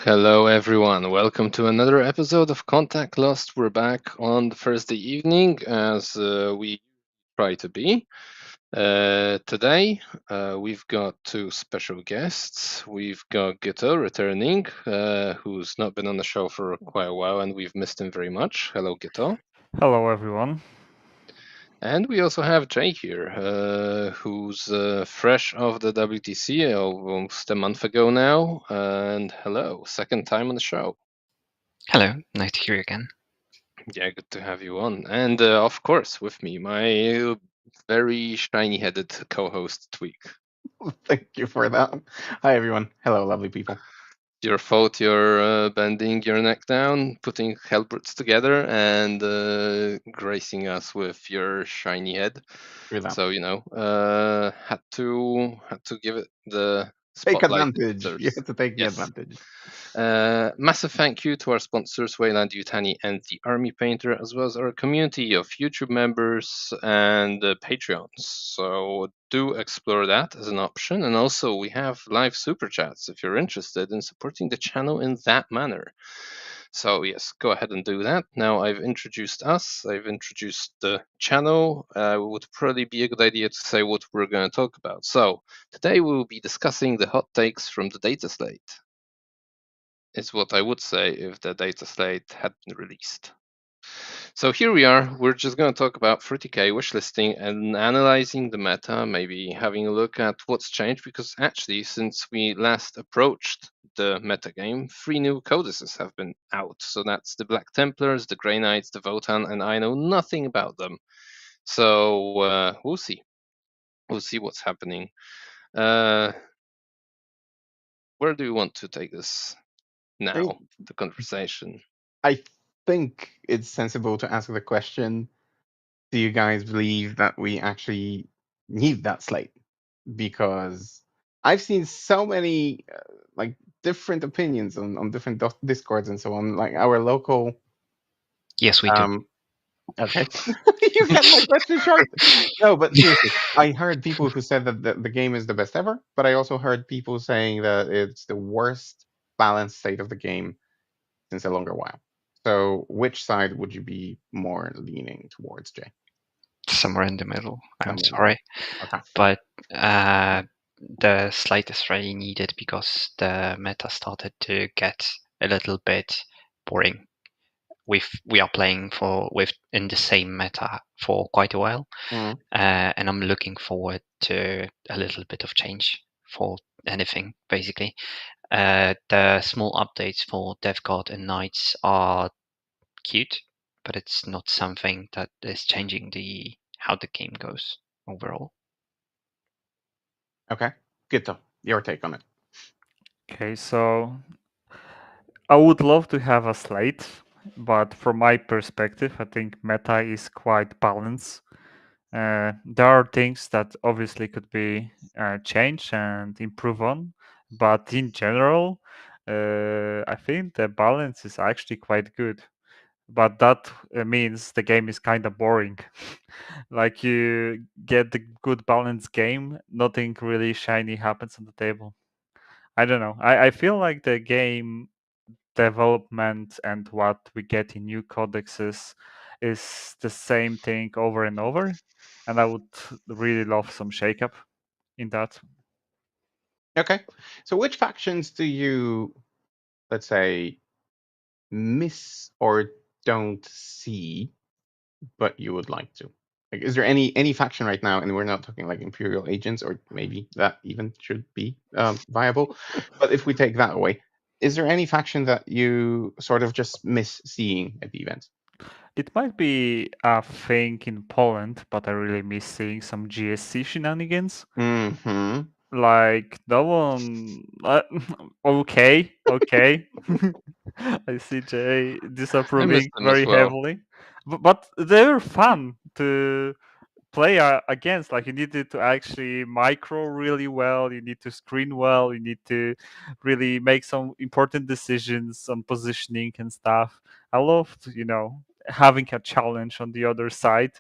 Hello, everyone. Welcome to another episode of Contact Lost. We're back on the Thursday evening as we try to be. Today, we've got two special guests. We've got Gyto returning, who's not been on the show for quite a while, and we've missed him very much. Hello, Gyto. Hello, everyone. And we also have Jay here, who's fresh off the WTC almost a month ago now. And hello, second time on the show. Hello, nice to hear you again. Yeah, good to have you on. And of course, with me, my very shiny headed co host, Tweak. Thank you for that. Hi, everyone. Hello, lovely people. Your fault you're bending your neck down, putting Hellbrutes together, and gracing us with your shiny head. True that. So, had to give it the Take spotlight. advantage. You have to take the Yes. advantage. Massive thank you to our sponsors, Weyland-Yutani and the Army Painter, as well as our community of YouTube members and Patreons. So do explore that as an option. And also, we have live super chats if you're interested in supporting the channel in that manner. So, yes, go ahead and do that. Now, I've introduced us, I've introduced the channel. It would probably be a good idea to say what we're going to talk about. So, today we will be discussing the hot takes from the data slate. Is what I would say if the data slate had been released. So here we are. We're just going to talk about 30k wishlisting and analyzing the meta, maybe having a look at what's changed, because actually, since we last approached the meta game, 3 new codices have been out. So that's the Black Templars, the Grey Knights, the Votan, and I know nothing about them. So we'll see. We'll see what's happening. Where do you want to take this now, the conversation? I think it's sensible to ask the question, do you guys believe that we actually need that slate? Because I've seen so many different opinions on different discords and so on. Like our local Yes, we do. Okay. You got my question short. No, but seriously, I heard people who said that the game is the best ever, but I also heard people saying that it's the worst balanced state of the game since a longer while. So which side would you be more leaning towards, Jay? Somewhere in the middle. I'm Somewhere in sorry. Okay. But the slate is really needed because the meta started to get a little bit boring. We are playing in the same meta for quite a while, Mhm. and I'm looking forward to a little bit of change for anything, basically. The small updates for Death Guard and Knights are cute, but it's not something that is changing how the game goes overall. Okay. Gyto, your take on it. Okay, so I would love to have a slate, but from my perspective, I think meta is quite balanced. There are things that obviously could be changed and improve on, but in general, I think the balance is actually quite good. But that means the game is kind of boring. Like you get the good balanced game, nothing really shiny happens on the table. I don't know. I feel like the game development and what we get in new codexes is the same thing over and over. And I would really love some shakeup in that. Okay. So which factions do you, let's say, miss or don't see, but you would like to? Like, is there any faction right now, and we're not talking like Imperial agents, or maybe that even should be viable, but if we take that away, is there any faction that you sort of just miss seeing at the event? It might be a thing in Poland, but I really miss seeing some GSC shenanigans. Mm-hmm. Like no one. Okay, okay. I see Jay I disapproving missed them as very well. heavily, but they're fun to play against. Like you needed to actually micro really well. You need to screen well. You need to really make some important decisions on positioning and stuff. I loved, having a challenge on the other side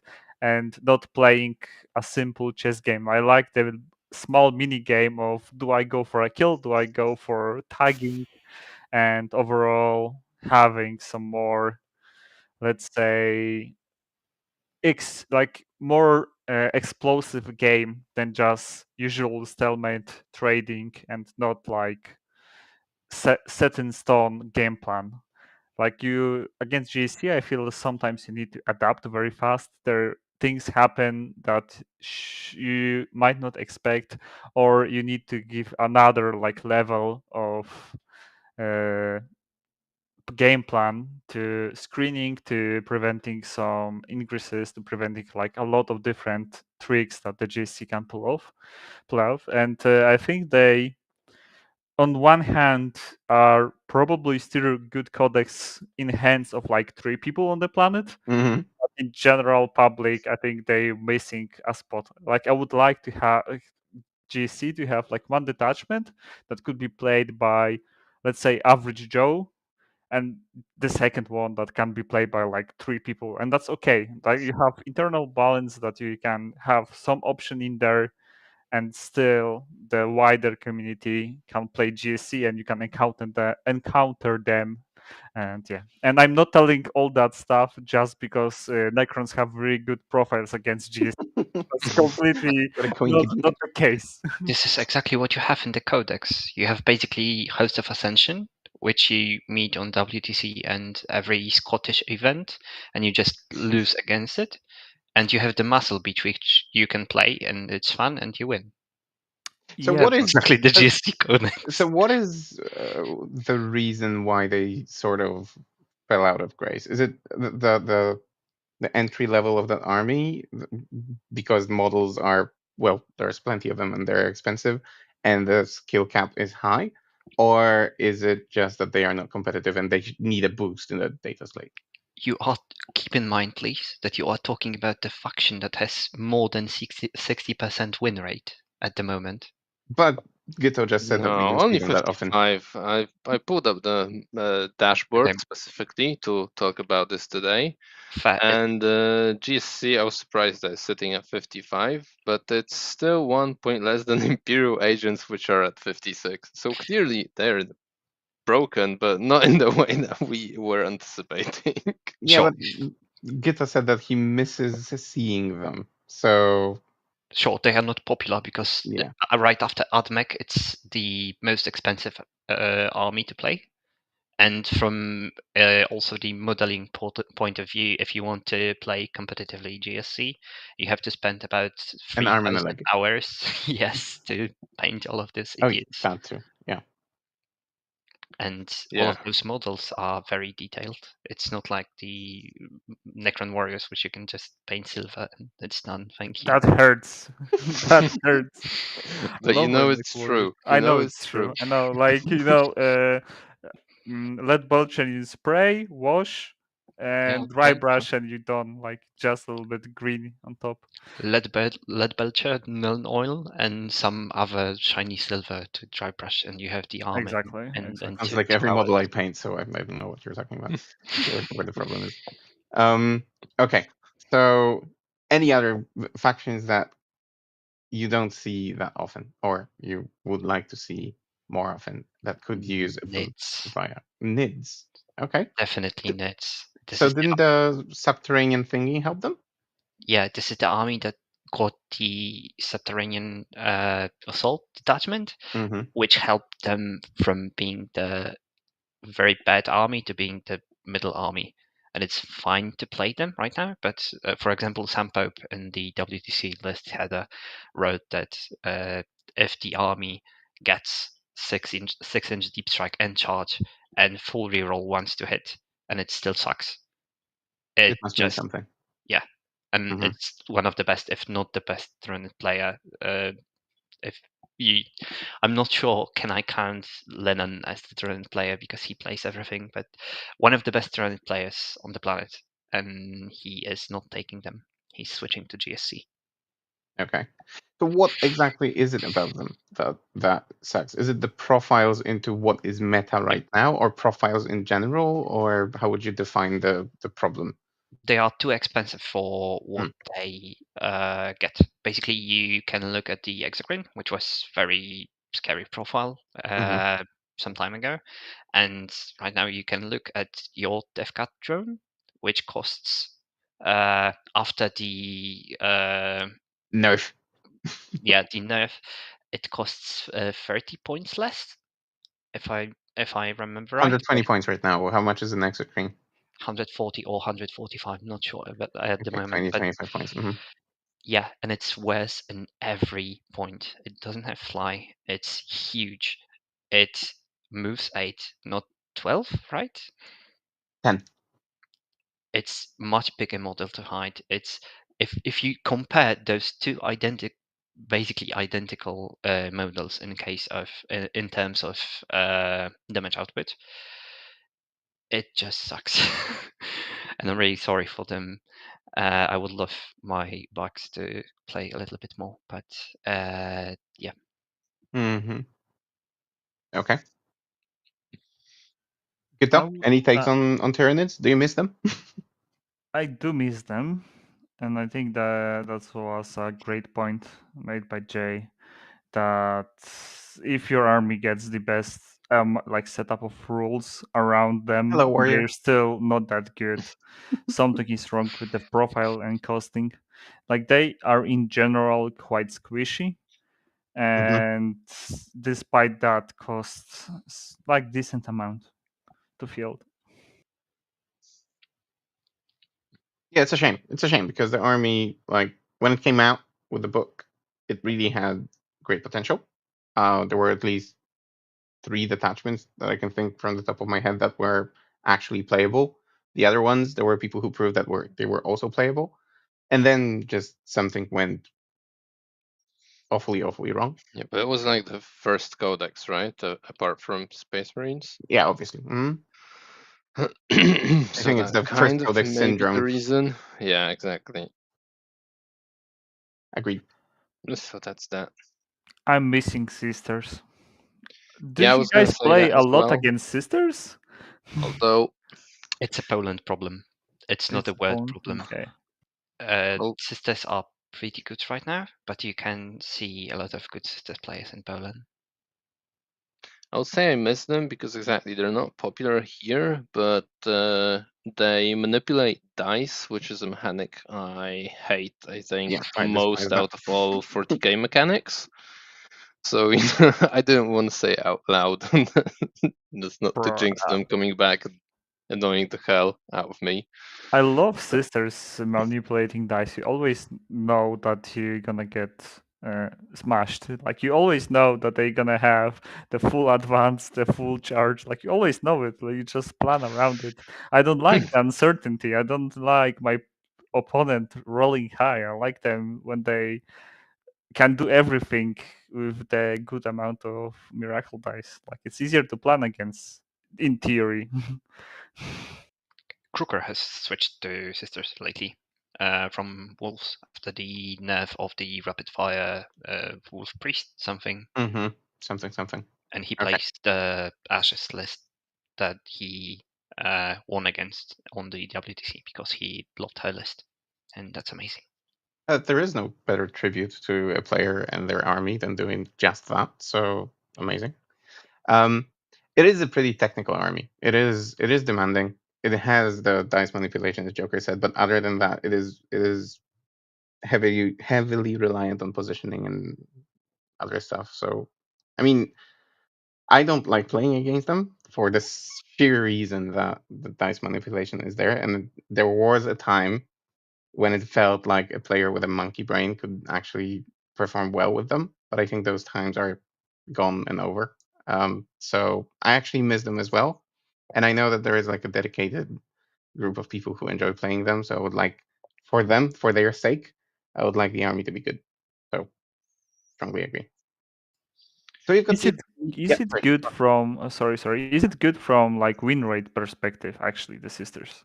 and not playing a simple chess game. I like the small mini game of do I go for a kill? Do I go for tagging? and overall having some more, let's say, more explosive game than just usual stalemate trading and not like set in stone game plan. Like you against GSC, I feel sometimes you need to adapt very fast. There things happen that you might not expect, or you need to give another like level of uh, game plan to screening, to preventing some ingresses, to preventing like a lot of different tricks that the GSC can pull off. And I think they, on one hand, are probably still good codecs in hands of like 3 people on the planet. Hmm. But in general public, I think they missing a spot. Like I would like to have GSC to have like one detachment that could be played by, let's say, average Joe, and the second one that can be played by like 3 people, and that's okay. Like you have internal balance that you can have some option in there, and still the wider community can play GSC and you can encounter them. And yeah, and I'm not telling all that stuff just because Necrons have really good profiles against GSC. That's completely What a not coincidence. the case. This is exactly what you have in the codex. You have basically Host of Ascension, which you meet on WTC and every Scottish event, and you just lose against it. And you have the Muscle Beach, which you can play, and it's fun, and you win. So Yeah, what is Exactly the so, GST codex. so what is the reason why they sort of fell out of grace? Is it the entry level of that army because models are, well, there's plenty of them and they're expensive and the skill cap is high, or is it just that they are not competitive and they need a boost in the data slate? You are keep in mind, please, that you are talking about the faction that has more than 60% win rate at the moment. But Gyto just said that we No, don't see only them that often. 55. I pulled up the dashboard Okay. specifically to talk about this today. Fair. And GSC, I was surprised that it's sitting at 55, but it's still 1 point less than Imperial agents, which are at 56. So clearly they're broken, but not in the way that we were anticipating. Yeah, Sure. but Gyto said that he misses seeing them. So Sure, they are not popular because yeah, right after AdMech, it's the most expensive army to play. And from also the modeling point of view, if you want to play competitively GSC, you have to spend about an arm and a 3,000 leg. hours, yes, to paint all of these Oh, idiots. that too. Yeah. And all of Yeah. those models are very detailed. It's not like the Necron Warriors, which you can just paint silver and it's done. Thank you. that hurts. That hurts. But you Love know Redneck it's Warriors. true. You I know know it's it's true. true. I know, like let bulge and you spray, wash, Yeah, and dry yeah. brush, and you done like just a little bit green on top. Lead belcher, Nuln oil, and some other shiny silver to dry brush, and you have the armor Exactly. and Exactly. Sounds two like every hours. model I paint, so I don't know what you're talking about. Where the problem is. Okay. So any other factions that you don't see that often, or you would like to see more often that could use a boost Nids. via NIDS? Okay. Definitely Nids. This So is didn't the subterranean thingy help them? yeah, this is the army that got the subterranean assault detachment, Mm-hmm. which helped them from being the very bad army to being the middle army. And it's fine to play them right now, but for example, Sam Pope in the WTC list had a wrote that if the army gets 6-inch deep strike and charge and full reroll once to hit, and it still sucks. It It must mean just something. yeah, and Mm-hmm. it's one of the best, if not the best, Tyranid player. If you, I'm not sure can I count Lennon as the Tyranid player because he plays everything, but one of the best Tyranid players on the planet, and he is not taking them. He's switching to GSC. Okay. So what exactly is it about them that sucks? Is it the profiles into what is meta right now, or profiles in general, or how would you define the problem? They are too expensive for what Mm. they get. Basically, you can look at the Exocrine, which was very scary profile. Mhm. some time ago, and right now you can look at your Death Guard drone, which costs after the Nerf. the nerf, it costs 30 points less, if I remember right. 120 points right now. How much is the next screen? 140 or 145, not sure, but at the Okay, moment. 20, But 25 points. yeah, and it's worse in every point. It doesn't have fly. It's huge. It moves 8, not 12, right? 10. It's much bigger model to hide. It's if you compare those two basically identical models in case of in terms of damage output, it just sucks. And I'm really sorry for them. I would love my bugs to play a little bit more, but yeah. Okay. Gyto, any takes on Tyranids? Do you miss them? I do miss them, and I think that was a great point made by Jay. That if your army gets the best like setup of rules around them, Hello, warrior. they're still not that good. Something is wrong with the profile and costing. Like they are in general quite squishy, and despite that, costs like decent amount to field. Yeah, it's a shame. It's a shame because the army, like when it came out with the book, it really had great potential. There were at least 3 detachments that I can think from the top of my head that were actually playable. The other ones, there were people who proved that they were also playable, and then just something went awfully wrong. Yeah, but it was like the first codex, right? Apart from Space Marines. Yeah, obviously. So I think it's that the first kind of codex may be the syndrome. reason. Yeah, exactly. Agreed. So that's that. I'm missing sisters. Do Yeah, I you was gonna guys say play that a as lot well. against sisters? Although It's a Poland problem. It's not a It's word fun. problem. Okay. well, Sisters are pretty good right now, but you can see a lot of good sisters players in Poland. I would say I miss them because exactly they're not popular here, but they manipulate dice, which is a mechanic I hate. I think Yeah, I most despise that. out of all 40k mechanics. So I didn't want to say it out loud. That's not to Bro, jinx them coming back and annoying the hell out of me. I love But sisters manipulating dice. You always know that you're gonna get smashed. Like you always know that they're gonna have the full advance, the full charge. Like you always know it. Like, you just plan around it. I don't like the uncertainty. I don't like my opponent rolling high. I like them when they can do everything with the good amount of miracle dice. Like it's easier to plan against, in theory. Kruger has switched to sisters lately from wolves after the nerf of the rapid fire wolf priest something. Something. And he Okay. plays the Ashes list that he won against on the WTC because he blocked her list, and that's amazing. There is no better tribute to a player and their army than doing just that. So amazing. It is a pretty technical army. It is demanding. It has the dice manipulation, as Joker said, but other than that, it is heavily reliant on positioning and other stuff. So, I mean, I don't like playing against them for the sheer reason that the dice manipulation is there. And there was a time when it felt like a player with a monkey brain could actually perform well with them. But I think those times are gone and over. So I actually miss them as well. And I know that there is like a dedicated group of people who enjoy playing them. So I would like for them, for their sake, I would like the army to be good. So strongly agree. So you've got Is it yeah, it sorry. good from sorry? Is it good from like win rate perspective? Actually, the sisters.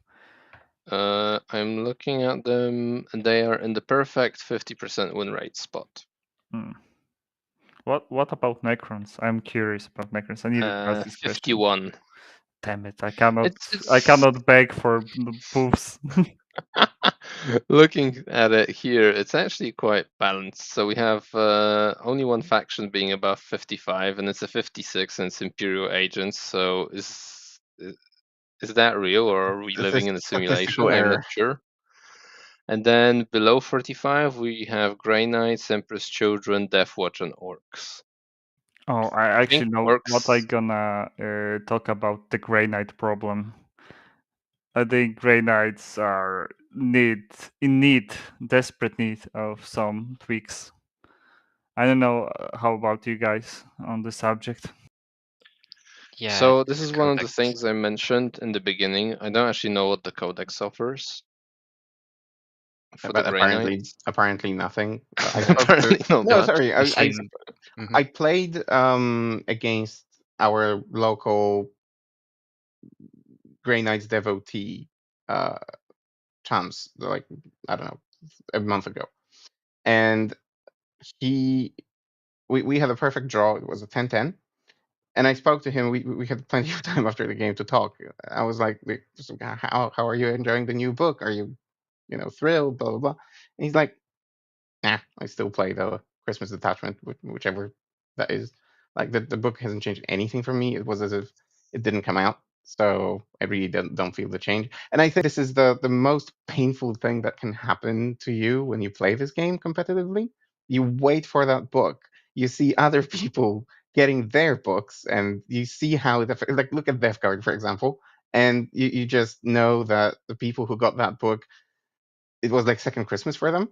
I'm looking at them, and they are in the perfect 50% win rate spot. What about Necrons? I'm curious about Necrons. I need to ask this question. 51. Damn it! I cannot. It's I cannot beg for boosts. Looking at it here, it's actually quite balanced. So we have only one faction being above 55, and it's a 56, and it's Imperial agents. So is that real, or are we This is living in a statistical simulation? I'm not error. sure. And then below 45, we have Grey Knights, Emperor's Children, Death Watch, and Orcs. Oh, I actually think know what I Orcs. gonna talk about the Grey Knight problem. I think Grey Knights are desperate need of some tweaks. I don't know how about you guys on the subject. Yeah, So this the is one of the codex. things I mentioned in the beginning. I don't actually know what the codex offers for the But Grey Knights. apparently nothing. I spoke to Apparently not no, much. sorry. The same. Mhm. I played against our local Grey Knights devotee champs, like I don't know, a month ago, and we had a perfect draw. It was a 10-10. And I spoke to him. We had plenty of time after the game to talk. I was like, how are you enjoying the new book? Are you thrilled? Blah blah blah. And he's like, nah, I still play the Christmas detachment, whichever that is. Like the book hasn't changed anything for me. It was as if it didn't come out. So I really don't feel the change. And I think this is the most painful thing that can happen to you when you play this game competitively. You wait for that book. You see other people getting their books, and you see how like look at Death Guard, for example, and you just know that the people who got that book, it was like second Christmas for them.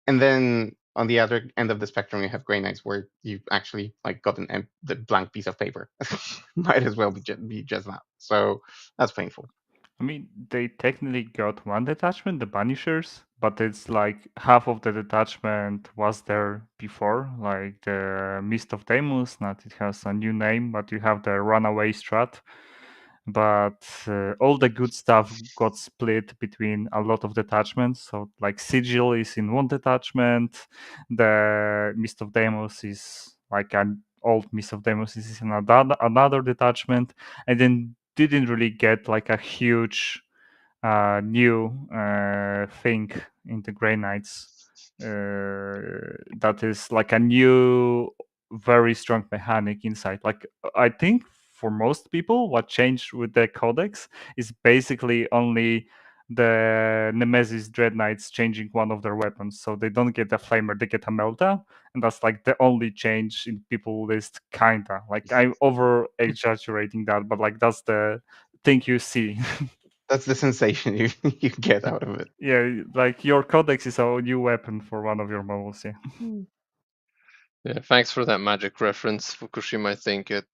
And then on the other end of the spectrum, you have Grey Knights, where you actually like got the blank piece of paper. Might as well be just that. So that's painful. I mean, they technically got one detachment, the Banishers, but it's like half of the detachment was there before, like the Mist of Deimos. Not it has a new name, but you have the Runaway Strat. But all the good stuff got split between a lot of detachments. So, like Sigil is in one detachment, the Mist of Deimos is like an old Mist of Deimos is in another detachment, and then didn't really get like a huge new thing in the Grey Knights that is like a new, very strong mechanic inside. Like I think for most people, what changed with the Codex is basically only the Nemesis Dread Knights changing one of their weapons, so they don't get a flamer, they get a melta, and that's like the only change in people list, kinda. Like I'm over exaggerating that, but like that's the thing you see. That's the sensation you get out of it. Yeah, like your codex is a new weapon for one of your models. Yeah. Yeah, thanks for that magic reference, Fukushima. I think it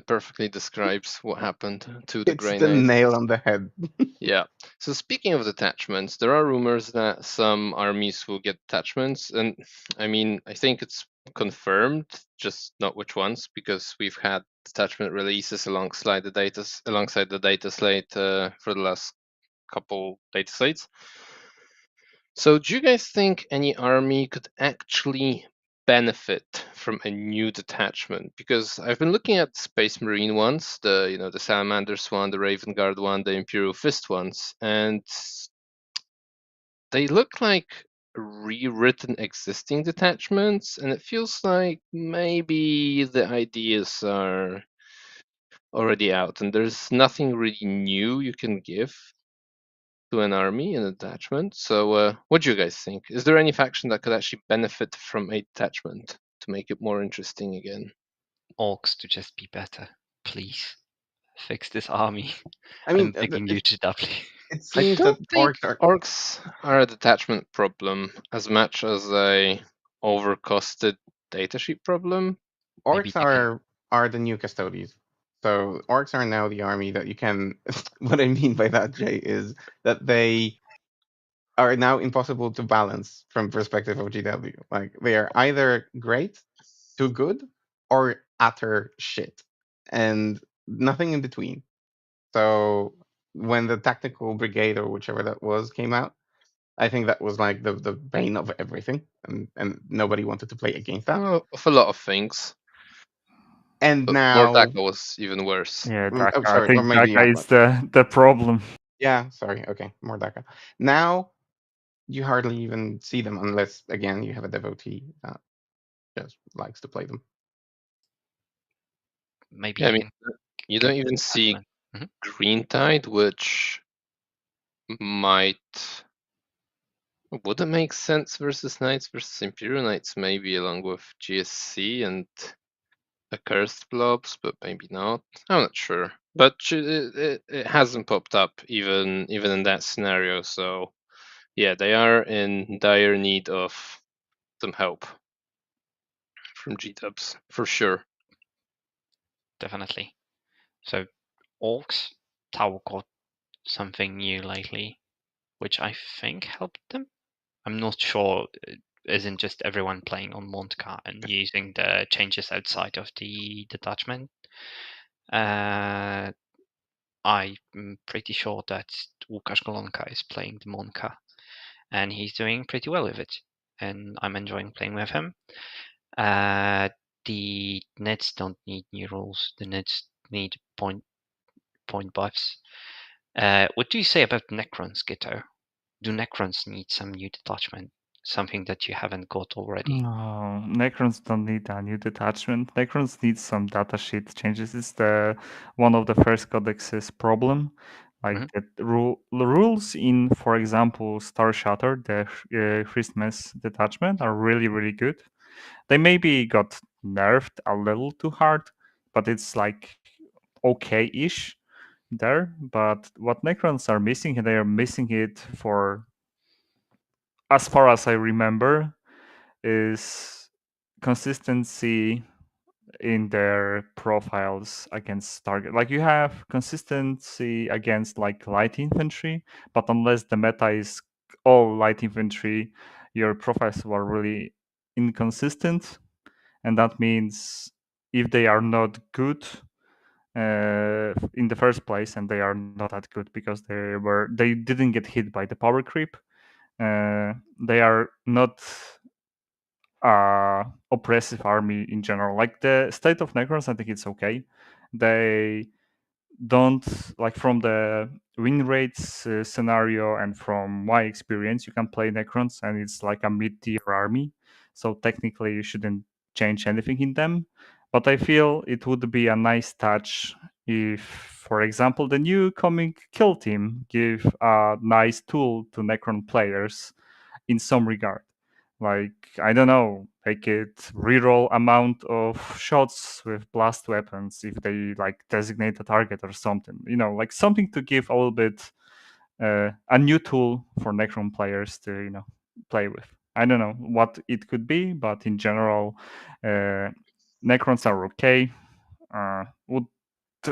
perfectly describes what happened to the It's Grey the Knights. nail on the head. Yeah. So speaking of detachments, there are rumors that some armies will get detachments, and I mean, I think it's confirmed, just not which ones, because we've had detachment releases alongside the data slate for the last couple data slates. So, do you guys think any army could actually benefit from a new detachment? Because I've been looking at Space Marine ones, the Salamanders one, the Raven Guard one, the Imperial Fist ones, and they look like rewritten existing detachments, and it feels like maybe the ideas are already out, and there's nothing really new you can give to an army, an attachment. So, what do you guys think? Is there any faction that could actually benefit from a detachment to make it more interesting again? Orcs to just be better, please. Fix this army. I mean, I'm begging you to doubly. it I seems don't that think orcs are. orcs are a detachment problem as much as a overcosted datasheet problem. Maybe Orcs they can. are the new custodians. So orcs are now the army that you can. What I mean by that, Jay, is that they are now impossible to balance from perspective of GW. Like they are either great, too good, or utter shit, and nothing in between. So when the tactical brigade or whichever that was came out, I think that was like the bane of everything, and nobody wanted to play against that. Well, of a lot of things. And But now, Mordaka was even worse. Yeah, oh, Daka. I sorry, or think maybe Daka yeah, is the problem. Yeah, sorry. Okay, Mordaka. Now you hardly even see them unless, again, you have a devotee that just likes to play them. Maybe Yeah, I you mean, can you get don't even see attachment. Mhm. Green Tide, which wouldn't make sense versus Knights versus Imperial Knights, maybe along with GSC and Accursed Blobs, but maybe not. I'm not sure. But it hasn't popped up even in that scenario, so yeah, they are in dire need of some help from G-Dubs, for sure. Definitely. So Orcs, Tower got something new lately, which I think helped them. I'm not sure. Isn't just everyone playing on Montka and using the changes outside of the detachment? Uh, I'm pretty sure that Łukasz Golonka is playing the Monka, and he's doing pretty well with it, and I'm enjoying playing with him. The Nets don't need new rules. The Nets need point buffs. What do you say about Necrons, Gyto? Do Necrons need some new detachment? Something that you haven't got already? No, Necrons don't need a new detachment. Necrons need some datasheet changes. It's the one of the first codex's problem. Like Mhm. the rules in, for example, Star Shatter, the Christmas detachment, are really really good. They maybe got nerfed a little too hard, but it's like okay-ish there. But what Necrons are missing, they are missing it for, as far as I remember, is consistency in their profiles against target. Like you have consistency against like light infantry, but unless the meta is all light infantry, your profiles were really inconsistent, and that means if they are not good in the first place, and they are not that good because they didn't get hit by the power creep. They are not oppressive army in general. Like the state of Necrons, I think it's okay. They don't, like, from the win rates scenario and from my experience, you can play Necrons and it's like a mid-tier army. So technically, you shouldn't change anything in them. But I feel it would be a nice touch if, for example, the new coming kill team give a nice tool to Necron players in some regard. Like, I don't know, make it reroll amount of shots with blast weapons if they like designate a target or something. Like something to give a little bit a new tool for Necron players to play with. I don't know what it could be, but in general, Necrons are okay. Would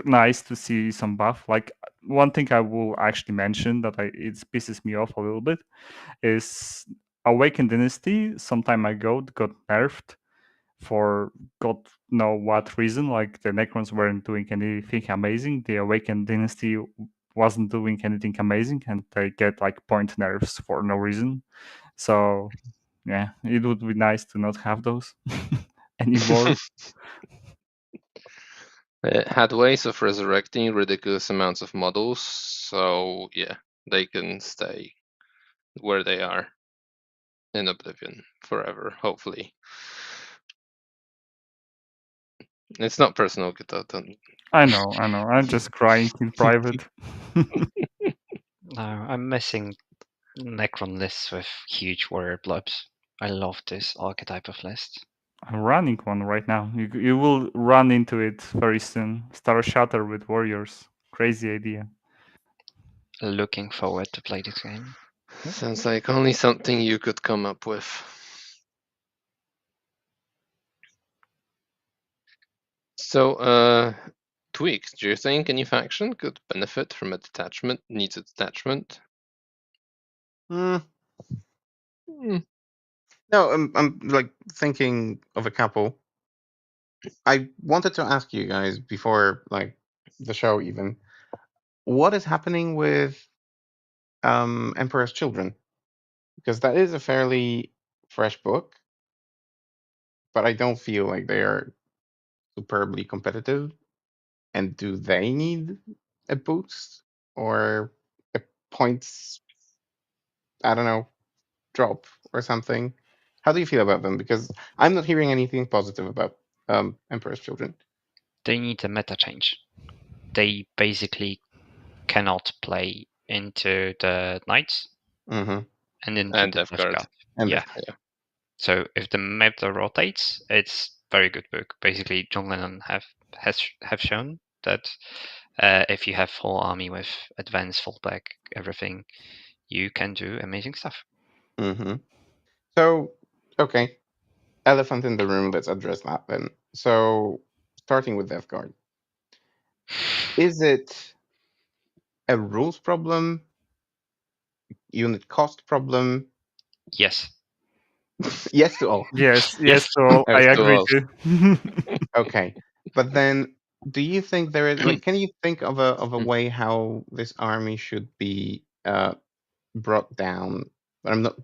nice to see some buff. Like, one thing I will actually mention that it pisses me off a little bit is Awakened Dynasty some time ago got nerfed for God know what reason. Like, the Necrons weren't doing anything amazing. The Awakened Dynasty wasn't doing anything amazing, and they get like point nerfs for no reason. So yeah, it would be nice to not have those anymore. It had ways of resurrecting ridiculous amounts of models, so yeah, they can stay where they are in Oblivion forever, hopefully. It's not personal, Gyto. I know. I'm just crying in private. No, I'm missing Necron lists with huge warrior blobs. I love this archetype of list. I'm running one right now. You will run into it very soon. Star Shatter with warriors. Crazy idea. Looking forward to play this game. Sounds like only something you could come up with. So, Tweak, do you think any faction could benefit from a detachment, needs a detachment? Hmm. Hmm. No, I'm like thinking of a couple. I wanted to ask you guys before, like, the show even, what is happening with Emperor's Children? Because that is a fairly fresh book, but I don't feel like they are superbly competitive. And do they need a boost or a points, I don't know, drop or something. How do you feel about them? Because I'm not hearing anything positive about Emperor's Children. They need a meta change. They basically cannot play into the Knights Mm-hmm. and into And the Death Death Guard. Guard. And Yeah. Yeah. So if the meta rotates, it's very good book. Basically, John Lennon have shown that if you have full army with advanced fallback, everything, you can do amazing stuff. Mm-hmm. So, okay, elephant in the room. Let's address that then. So, starting with Death Guard, is it a rules problem, unit cost problem? Yes. Yes to all. Yes, Yes. so I Okay. agree all. too. Okay, but then, do you think there is like? Can you think of a way how this army should be brought down? But I'm not.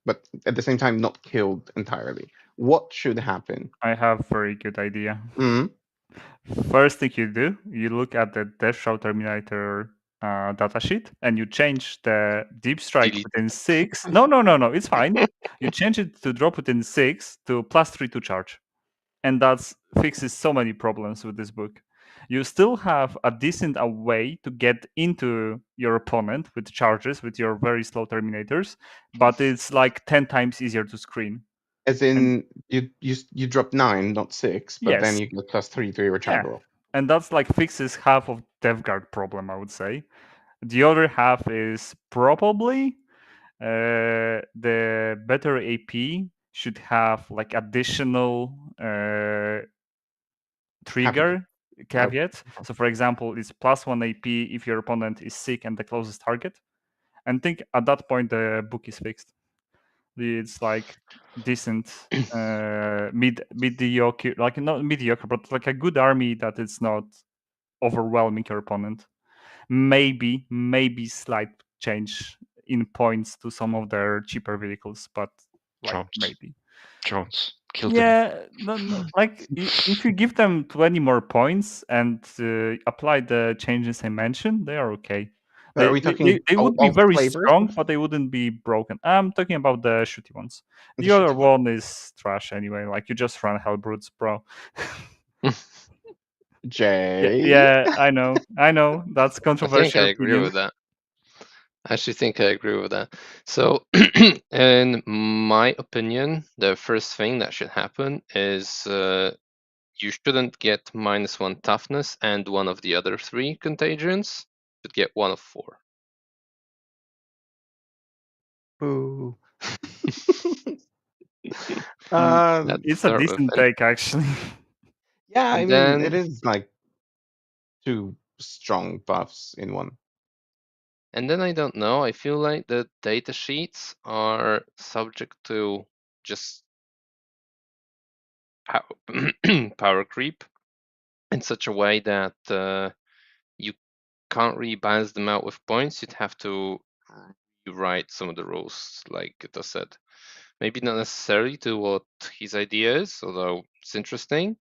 But at the same time, not killed entirely. What should happen? I have very good idea. Mm, First thing you do, you look at the Death Shroud Terminator datasheet and you change the deep strike Delete. within 6. No, it's fine. You change it to drop within 6 to +3 to charge. And that fixes so many problems with this book. You still have a decent way to get into your opponent with charges with your very slow Terminators, but it's like 10 times easier to screen. as in, you drop 9, not 6, but then Yes. you get +3 to your charge Yeah. roll. And that's like fixes half of Death Guard problem, I would say. The other half is probably the better AP should have like additional trigger caveat. So, for example, it's +1 AP if your opponent is sick and the closest target. And think at that point the book is fixed. It's like decent mediocre, like not mediocre, but like a good army that it's not overwhelming your opponent. Maybe slight change in points to some of their cheaper vehicles, but like Drones. maybe. Drones. Kill them. Yeah, no, like if you give them 20 more points and apply the changes I mentioned, they are okay. Are we talking They would be all very flavors? strong, but they wouldn't be broken. I'm talking about the shooty ones. The other shooty one. one is trash anyway. Like you just run Hellbrutes, bro. Jay? Yeah, I know. That's I controversial think I agree opinion. with that. I actually think I agree with that. So, in my opinion, the first thing that should happen is you shouldn't get -1 toughness and one of the other 3 contagions. You should get 1 of 4. Boo. Let's It's a start with. decent take, actually. Yeah, I And mean, then it is like 2 strong buffs in one. And then I don't know. I feel like the data sheets are subject to just power creep in such a way that you can't really balance them out with points. You'd have to rewrite some of the rules, like Gyto said. Maybe not necessarily to what his idea is, although it's interesting.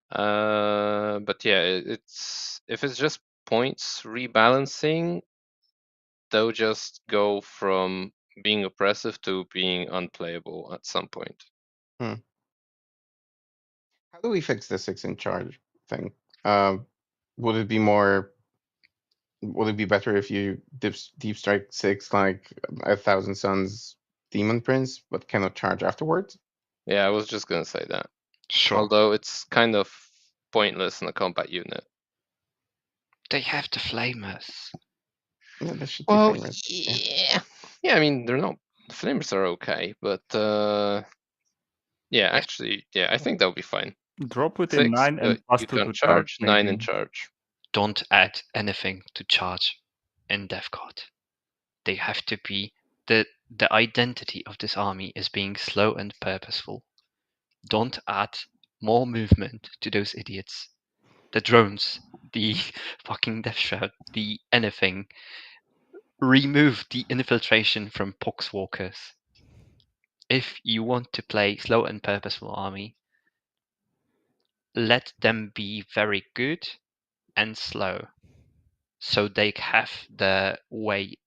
But yeah, it's if it's just points rebalancing, they'll just go from being oppressive to being unplayable at some point. How do we fix the 6 in charge thing? Would it be better if you deep strike 6 like 1,000 Suns Demon Prince, but cannot charge afterwards? Yeah, I was just gonna say that. Sure. Although it's kind of pointless in a combat unit. They have the flamers. Yeah, that should be Well, famous. yeah. I mean, they're not. Flamers are okay, but yeah, actually, yeah, I think that'll be fine. Drop within 6, 9 and but you +2 can to charge, charge 9 maybe. and charge. Don't add anything to charge in Death Guard. They have to be the identity of this army is being slow and purposeful. Don't add more movement to those idiots. The drones, the fucking Death Shroud, the anything. Remove the infiltration from Poxwalkers. If you want to play slow and purposeful army, let them be very good and slow, so they have the way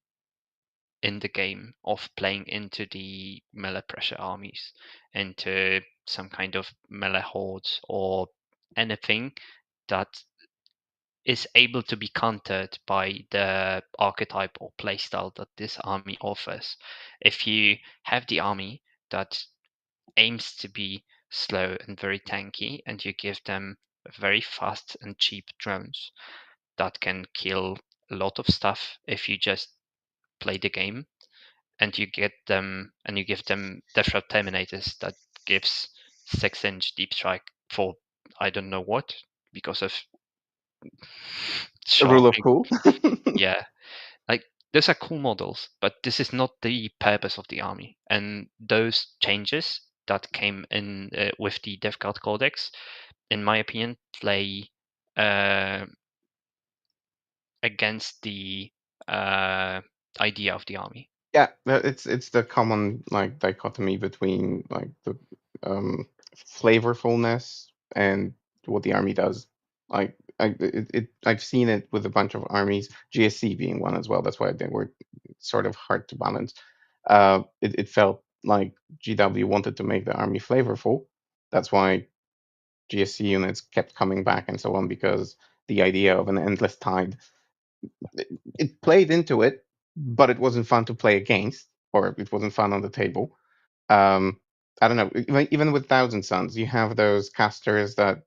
in the game of playing into the melee pressure armies, into some kind of melee hordes or anything that is able to be countered by the archetype or playstyle that this army offers. If you have the army that aims to be slow and very tanky, and you give them very fast and cheap drones that can kill a lot of stuff if you just play the game, and you give them Death Trap Terminators that gives 6-inch deep strike for I don't know what, because of A rule of sharpening. cool. Yeah, like those are cool models, but this is not the purpose of the army. And those changes that came in with the Death Guard Codex, in my opinion, play against the idea of the army. Yeah, it's the common like dichotomy between like the flavorfulness and what the army does. Like I've seen it with a bunch of armies, GSC being one as well. That's why they were sort of hard to balance. It felt like GW wanted to make the army flavorful. That's why GSC units kept coming back and so on, because the idea of an endless tide, it played into it, but it wasn't fun to play against, or it wasn't fun on the table. I don't know. Even with Thousand Suns, you have those casters that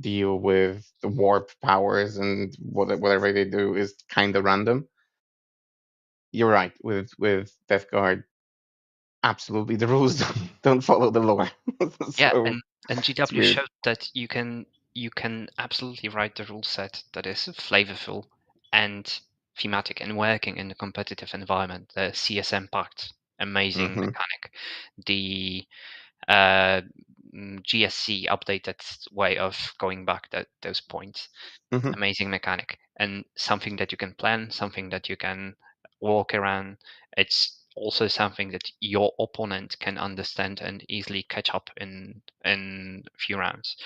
deal with the warp powers, and whatever they do is kind of random. You're right with Death Guard. Absolutely, the rules don't follow the lore. Yeah, So and it's GW weird. showed that you can absolutely write the rule set that is flavorful and thematic and working in a competitive environment. The CSM Pact, amazing Mhm. mechanic. The GSC updated way of going back those points, Mhm. amazing mechanic, and something that you can plan, something that you can walk around. It's also something that your opponent can understand and easily catch up in a few rounds.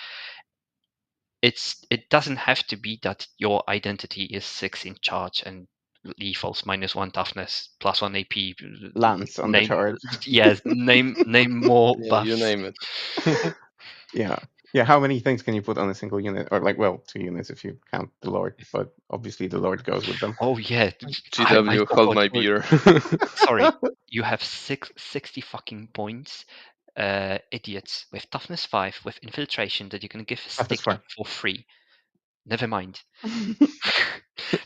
It doesn't have to be that your identity is 6 in charge and lethals -1 toughness +1 AP. Lance on the Name charge. yes, name more Yeah, you buffs. name it. Yeah. Yeah, how many things can you put on a single unit? Or like, well, 2 units if you count the Lord, but obviously the Lord goes with them. Oh yeah, I GW, hold forgot. my beer. Sorry, you have 60 fucking points. Idiots with toughness 5 with infiltration that you can give That's sticky fine. for free. Never mind. It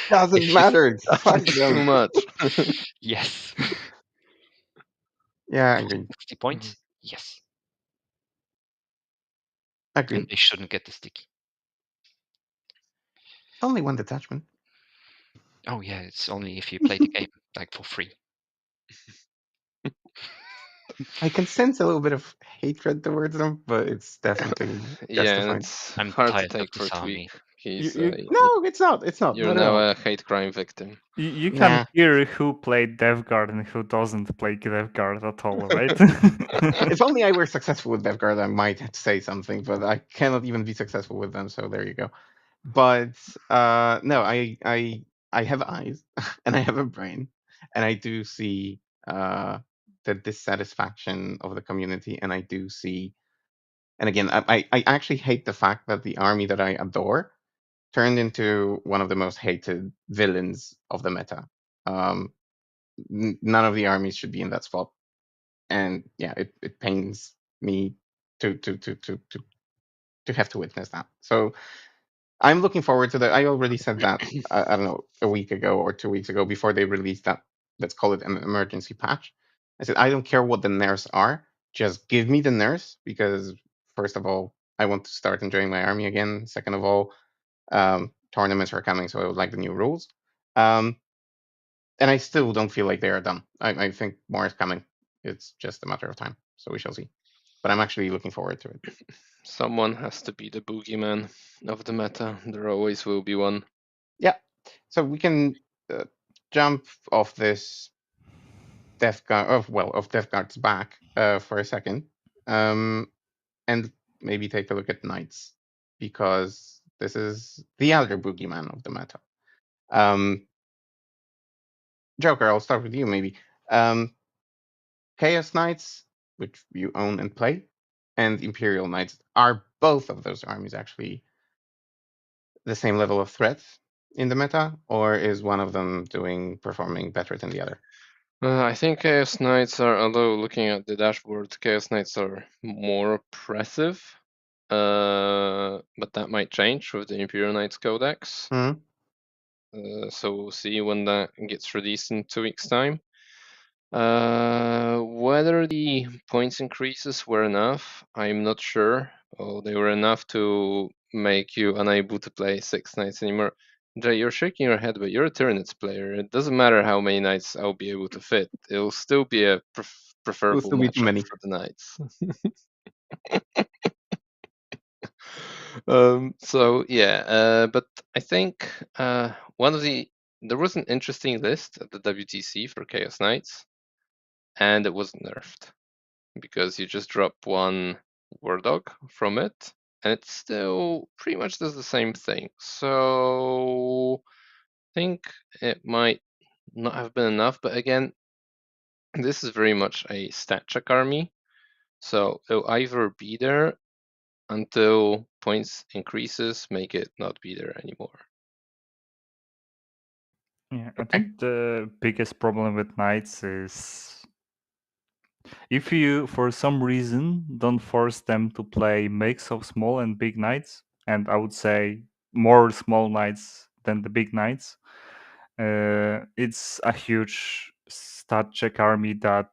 doesn't If you- matter. Fuck That's too them. much. yes. Yeah, agreed. 60 points? Yes. And Agreed. they shouldn't get the sticky. Only one detachment. Oh yeah, it's only if you play the game like for free. I can sense a little bit of hatred towards them, but it's definitely Yeah, and justified. it's I'm hard to tired of take for this Tweak. army. He's No, it's not. It's not. you're Not at now all. a hate crime victim. You can Nah. hear who played Death Guard and who doesn't play Death Guard at all, right? If only I were successful with DevGuard, I might say something, but I cannot even be successful with them, so there you go. But no, I have eyes and I have a brain, and I do see the dissatisfaction of the community, and I do see, and again, I actually hate the fact that the army that I adore turned into one of the most hated villains of the meta. Um, none of the armies should be in that spot, and yeah, it pains me to have to witness that. So I'm looking forward to that. I already said that I don't know, a week ago or 2 weeks ago, before they released that, let's call it an emergency patch. I said I don't care what the nerfs are, just give me the nerfs, because first of all, I want to start enjoying my army again. Second of all, tournaments are coming, so I would like the new rules. Um, and I still don't feel like they are done. I think more is coming. It's just a matter of time, so we shall see. But I'm actually looking forward to it. Someone has to be the boogeyman of the meta. There always will be one. Yeah. So we can jump off this Death Guard, of Death Guard's back for a second, and maybe take a look at Knights, because this is the other boogeyman of the meta. Joker, I'll start with you maybe. Chaos Knights, which you own and play, and Imperial Knights, are both of those armies actually the same level of threat in the meta, or is one of them performing better than the other? I think Chaos Knights are, although looking at the dashboard, Chaos Knights are more oppressive. But that might change with the Imperial Knights Codex. Hmm. So we'll see when that gets released in 2 weeks' time. Whether the points increases were enough, I'm not sure. Oh, they were enough to make you unable to play 6 knights anymore. Jay, you're shaking your head, but you're a Tyranids player. It doesn't matter how many knights I'll be able to fit. It'll still be a Will preferable still be too matchup many. for the knights. So yeah, but I think there was an interesting list at the WTC for Chaos Knights, and it wasn't nerfed because you just drop one War Dog from it, and it still pretty much does the same thing. So I think it might not have been enough, but again, this is very much a stat check army, so it'll either be there until points increases make it not be there anymore. Yeah, I Okay. think the biggest problem with knights is if you, for some reason, don't force them to play mix of small and big knights, and I would say more small knights than the big knights, it's a huge stat check army that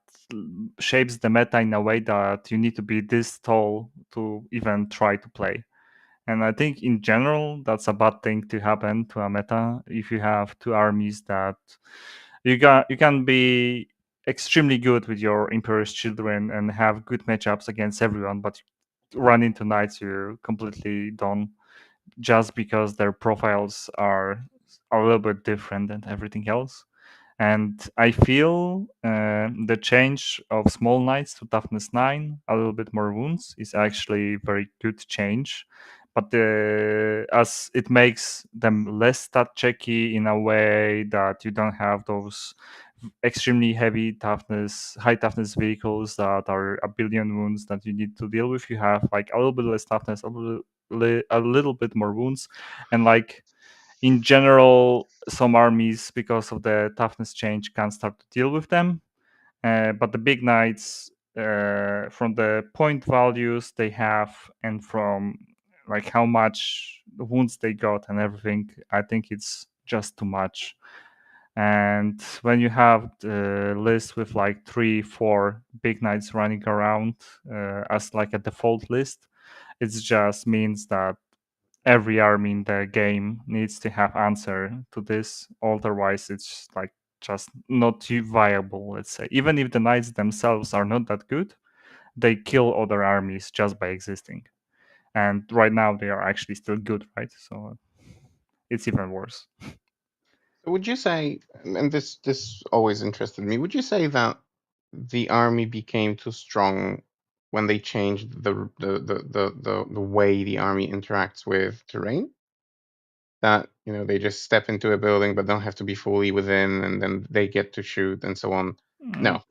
shapes the meta in a way that you need to be this tall to even try to play. And I think in general, that's a bad thing to happen to a meta if you have two armies that you can be extremely good with your Emperor's Children and have good matchups against everyone, but run into knights you're completely done just because their profiles are a little bit different than everything else. And I feel the change of small knights to toughness 9, a little bit more wounds, is actually very good change. But as it makes them less stat checky in a way that you don't have those extremely heavy toughness, high toughness vehicles that are a billion wounds that you need to deal with. You have like a little bit less toughness, a little bit more wounds, and like in general, some armies, because of the toughness change, can start to deal with them. But the big knights, from the point values they have and from like how much wounds they got and everything, I think it's just too much. And when you have the list with like 3 4 big knights running around as like a default list, it just means that every army in the game needs to have answer to this. Otherwise, it's like just not viable. Let's say, even if the knights themselves are not that good, they kill other armies just by existing. And right now, they are actually still good, right? So it's even worse. Would you say, and this always interested me, would you say that the army became too strong when they changed the way the army interacts with terrain? That they just step into a building but don't have to be fully within, and then they get to shoot and so on. No.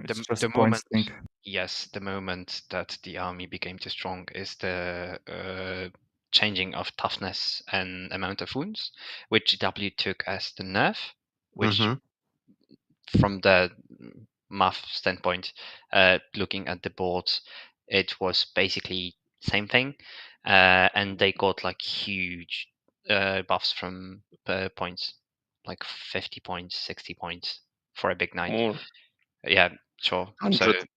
It's just The a points moment, thing. yes, the moment that the army became too strong is the changing of toughness and amount of wounds, which GW took as the nerf, which Mm-hmm. from the math standpoint, looking at the board, it was basically same thing, and they got like huge buffs from points, like 50 points, 60 points for a big knight. More Yeah, sure. So 100.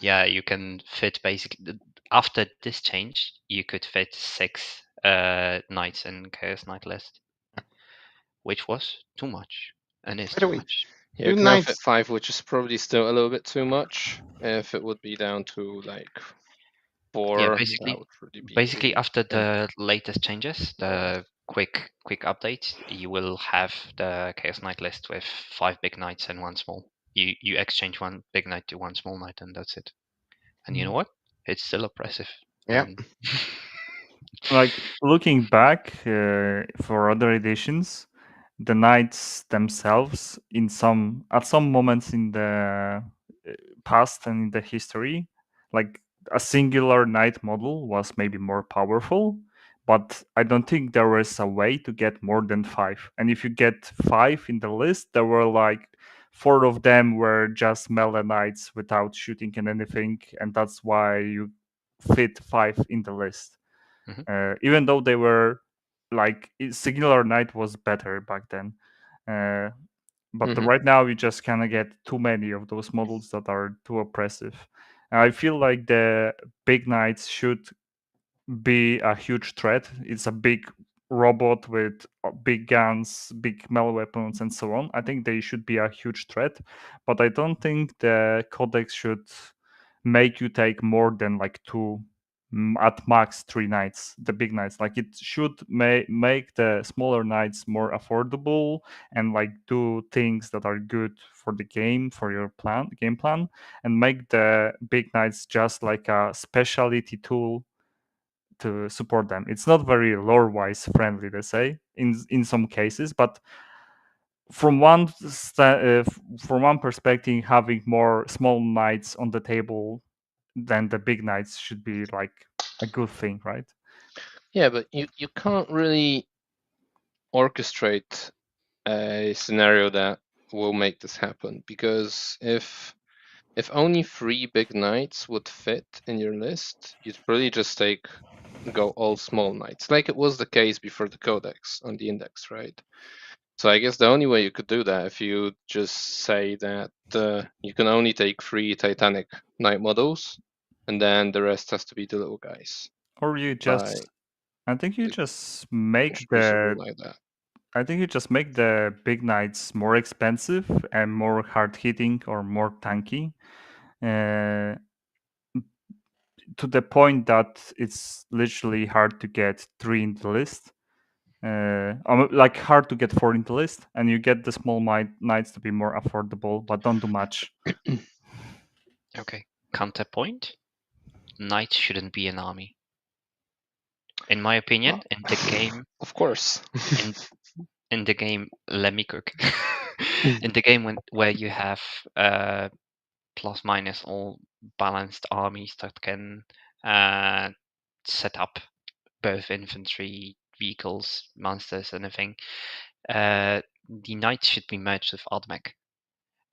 yeah, you can fit basically after this change, you could fit 6 knights in Chaos Knight list, which was too much and is By the too way, much. Yeah, do you can now fit knights 5, which is probably still a little bit too much. If it would be down to like Yeah, 4, that basically would really be basically after thin. the latest changes, the quick update, you will have the Chaos Knight list with 5 big knights and 1 small. You exchange 1 big knight to 1 small knight, and that's it. And you know what? It's still oppressive. Yeah. And Like looking back for other editions, the knights themselves at some moments in the past and in the history, like a singular knight model was maybe more powerful, but I don't think there was a way to get more than 5. And if you get 5 in the list, there were like 4 of them were just melee knights without shooting and anything, and that's why you fit 5 in the list. Even though they were like singular knight was better back then. But right now you just kind of get too many of those models that are too oppressive. I feel like the big knights should be a huge threat. It's a big robot with big guns, big melee weapons, and so on. I think they should be a huge threat, but I don't think the codex should make you take more than like 2, at max 3 knights, the big knights. Like it should make the smaller knights more affordable and like do things that are good for the game, for your game plan, and make the big knights just like a specialty tool to support them. It's not very lore-wise friendly, let's say, in some cases, but from from one perspective, having more small knights on the table than the big knights should be like a good thing, right? Yeah, but you can't really orchestrate a scenario that will make this happen, because if only 3 big knights would fit in your list, you'd really just go all small knights, like it was the case before the codex on the index, right? So I guess the only way you could do that, if you just say that you can only take 3 Titanic knight models, and then the rest has to be the little guys. Or you just, I think you just make like that. I think you just make the big knights more expensive and more hard hitting or more tanky, to the point that it's literally hard to get 3 in the list. Like hard to get 4 in the list, and you get the small knights to be more affordable, but don't do much. Okay, counterpoint: knights shouldn't be an army. In my opinion, in the game, of course, in the game, let me cook. In the game where you have plus minus all balanced armies that can set up both infantry, vehicles, monsters, anything, the knights should be merged with Ardmech,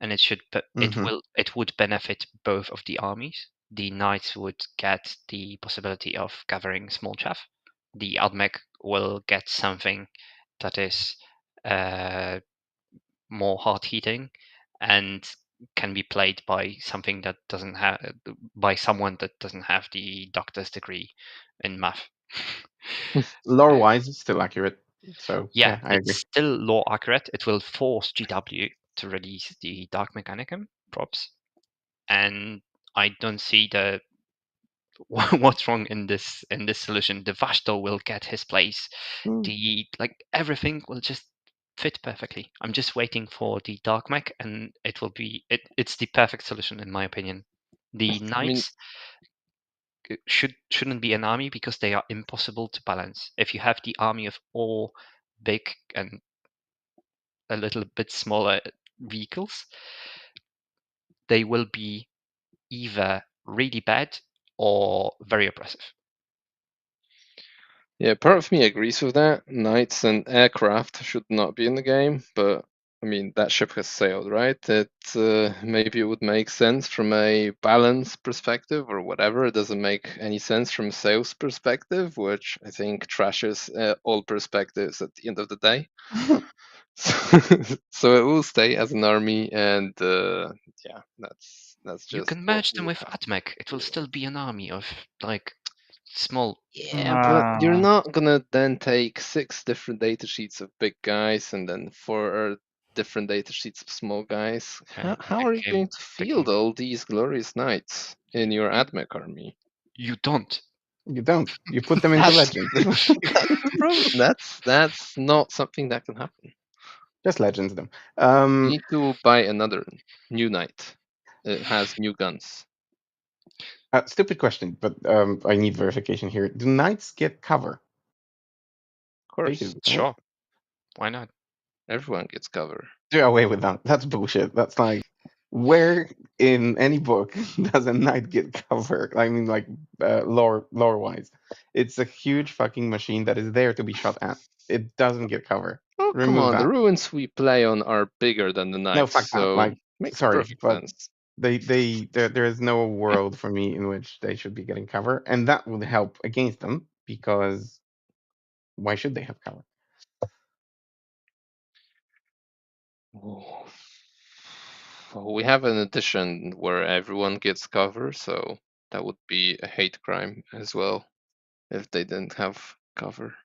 and it would benefit both of the armies. The knights would get the possibility of gathering small chaff. The Ardmech will get something that is more hard hitting and can be played by someone that doesn't have the doctor's degree in math. Lore wise, it's still accurate. So yeah, I it's agree. still lore accurate. It will force GW to release the Dark Mechanicum props, and I don't see what's wrong in this solution. The Vashtor will get his place. Everything will just fit perfectly. I'm just waiting for the Dark Mech, and it will be it's the perfect solution in my opinion. The knights shouldn't be an army because they are impossible to balance. If you have the army of all big and a little bit smaller vehicles, they will be either really bad or very oppressive. Yeah, part of me agrees with that. Knights and aircraft should not be in the game, but I mean, that ship has sailed, right? Maybe it would make sense from a balance perspective or whatever. It doesn't make any sense from a sales perspective, which I think trashes all perspectives at the end of the day. So it will stay as an army, and yeah, that's just. You can merge them with Ardmech. It will still be an army of like small. Yeah, but you're not gonna then take 6 different data sheets of big guys and then 4 different data sheets of small guys. How are you going to field all these glorious knights in your Ardmech army? You don't. You don't. You put them into legend. That's the problem. That's not something that can happen. Just legends them. You need to buy another new knight. It has new guns. Stupid question, but I need verification here. Do knights get cover? Of course. Sure. Why not? Everyone gets cover. Do away with that. That's bullshit. That's like, where in any book does a knight get cover? I mean, like lore wise, it's a huge fucking machine that is there to be shot at. It doesn't get cover. Oh, come Remove on. The that. ruins we play on are bigger than the No, knights, fuck that. so Like, makes sorry, perfect but sense. there is no world for me in which they should be getting cover, and that would help against them because why should they have cover? Oh. We have an edition where everyone gets cover, so that would be a hate crime as well if they didn't have cover.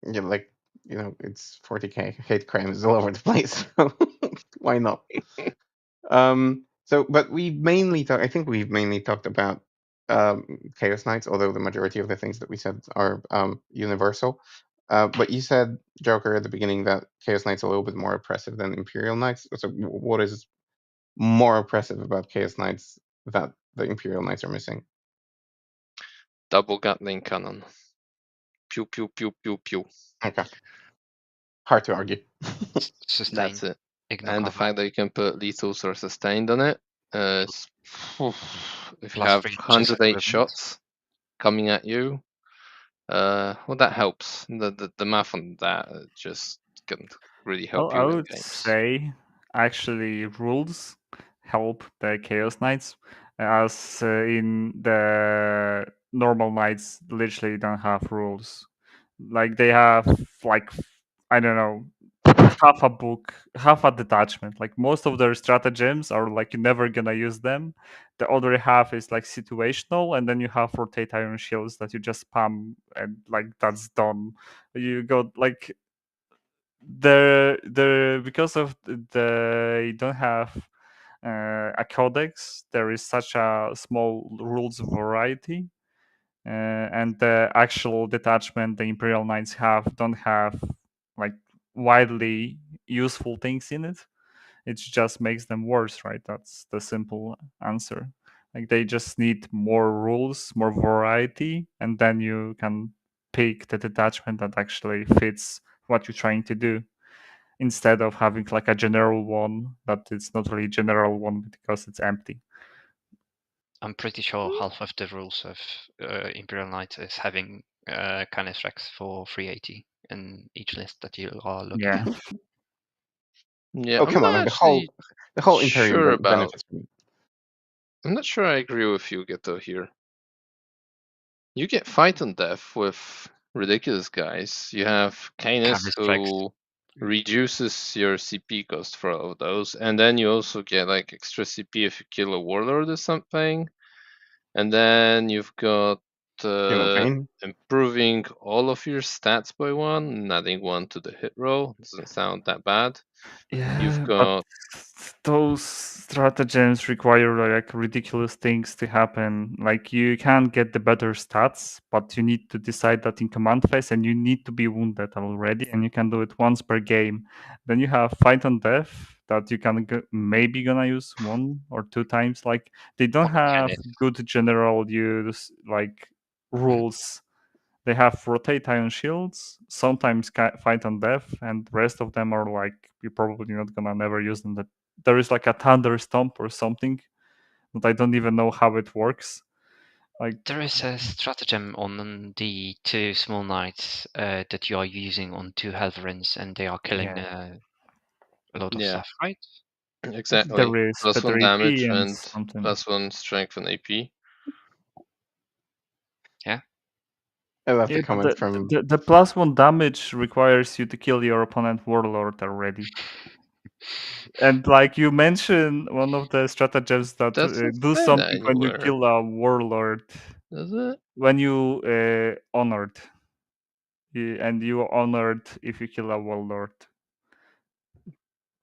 Yeah, like, it's 40k. Hate crime is all over the place. So why not? But I think we've mainly talked about Chaos Knights, although the majority of the things that we said are universal. But you said, Joker, at the beginning that Chaos Knights are a little bit more oppressive than Imperial Knights. So what is more oppressive about Chaos Knights that the Imperial Knights are missing? Double Gatling cannon. Pew pew pew pew pew. Okay. Hard to argue. Sustain. That's it. Ignore And the cover. fact that you can put lethals or sustained on it is if you Plus have 3 chess 108 equipment. shots coming at you, well, that helps. The math on that just can really help I you in would games. say actually rules help the Chaos Knights, as in the normal Knights literally don't have rules. Like they have like I don't know, half a book, half a detachment. Like most of their stratagems are like you're never gonna use them. The other half is like situational, and then you have rotate iron shields that you just spam and like that's done. You got like the because of they don't have a codex, there is such a small rules variety, and the actual detachment the Imperial Knights don't have like widely useful things in it. It just makes them worse, right? That's the simple answer. Like they just need more rules, more variety, and then you can pick the detachment that actually fits what you're trying to do, instead of having like a general one that it's not really general one because it's empty. I'm pretty sure half of the rules of Imperial Knight is having Canifrax for 380 in each list that you are looking Yeah. at. Yeah, Oh, I'm come on! not Like actually the whole Imperium sure about. benefits from it. I'm not sure I agree with you, Gyto, here. You get fight on death with ridiculous guys. You have Canis Canifrax. who reduces your CP cost for all of those, and then you also get like extra CP if you kill a warlord or something. And then you've got Pain. improving all of your stats by one, and adding one to the hit roll. Doesn't sound that bad. You've Yeah, but got those stratagems require like ridiculous things to happen. Like you can get the better stats, but you need to decide that in command phase, and you need to be wounded already, and you can do it once per game. Then you have fight on death that you can maybe gonna use one or two times. Like they don't have good general use like rules. They have rotate iron shields, sometimes fight on death, and the rest of them are like you're probably not gonna never use them. That there is like a thunder stomp or something that I don't even know how it works. Like There is a stratagem on the 2 small knights that you are using on 2 Helverins, and they are killing a lot of stuff, right? exactly there is plus better one EP damage and and something. plus one strength and AP. Yeah. I love Yeah, the but comment from. the plus one damage requires you to kill your opponent warlord already. And like you mentioned, one of the stratagems that Doesn't do say that something when you anywhere, kill a warlord, does it? when you honored, and you honored if you kill a warlord.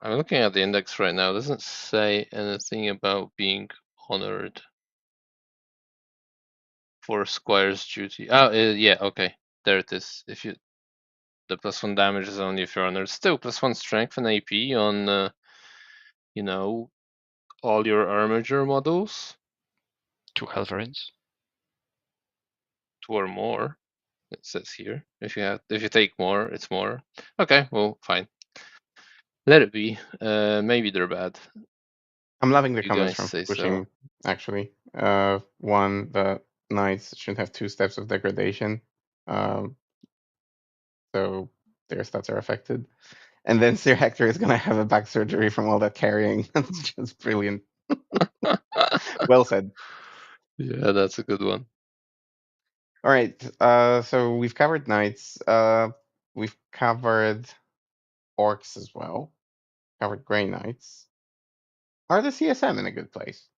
I'm looking at the index right now. It doesn't say anything about being honored for Squire's duty. Oh, yeah, okay. There it is. If you the plus one damage is only if you're honored. Still plus one strength and AP on all your armature models. 2 Helverins. 2 or more. It says here. If you take more, it's more. Okay, well, fine. Let it be. Maybe they're bad. I'm loving the You comments guys from say so. Pushing, actually. One, the knights should have 2 steps of degradation. Um, so their stats are affected. And then Sir Hector is gonna have a back surgery from all that carrying. That's just brilliant. Well said. Yeah, that's a good one. All right. So we've covered knights. We've covered orcs as well. Covered grey knights. Are the CSM in a good place?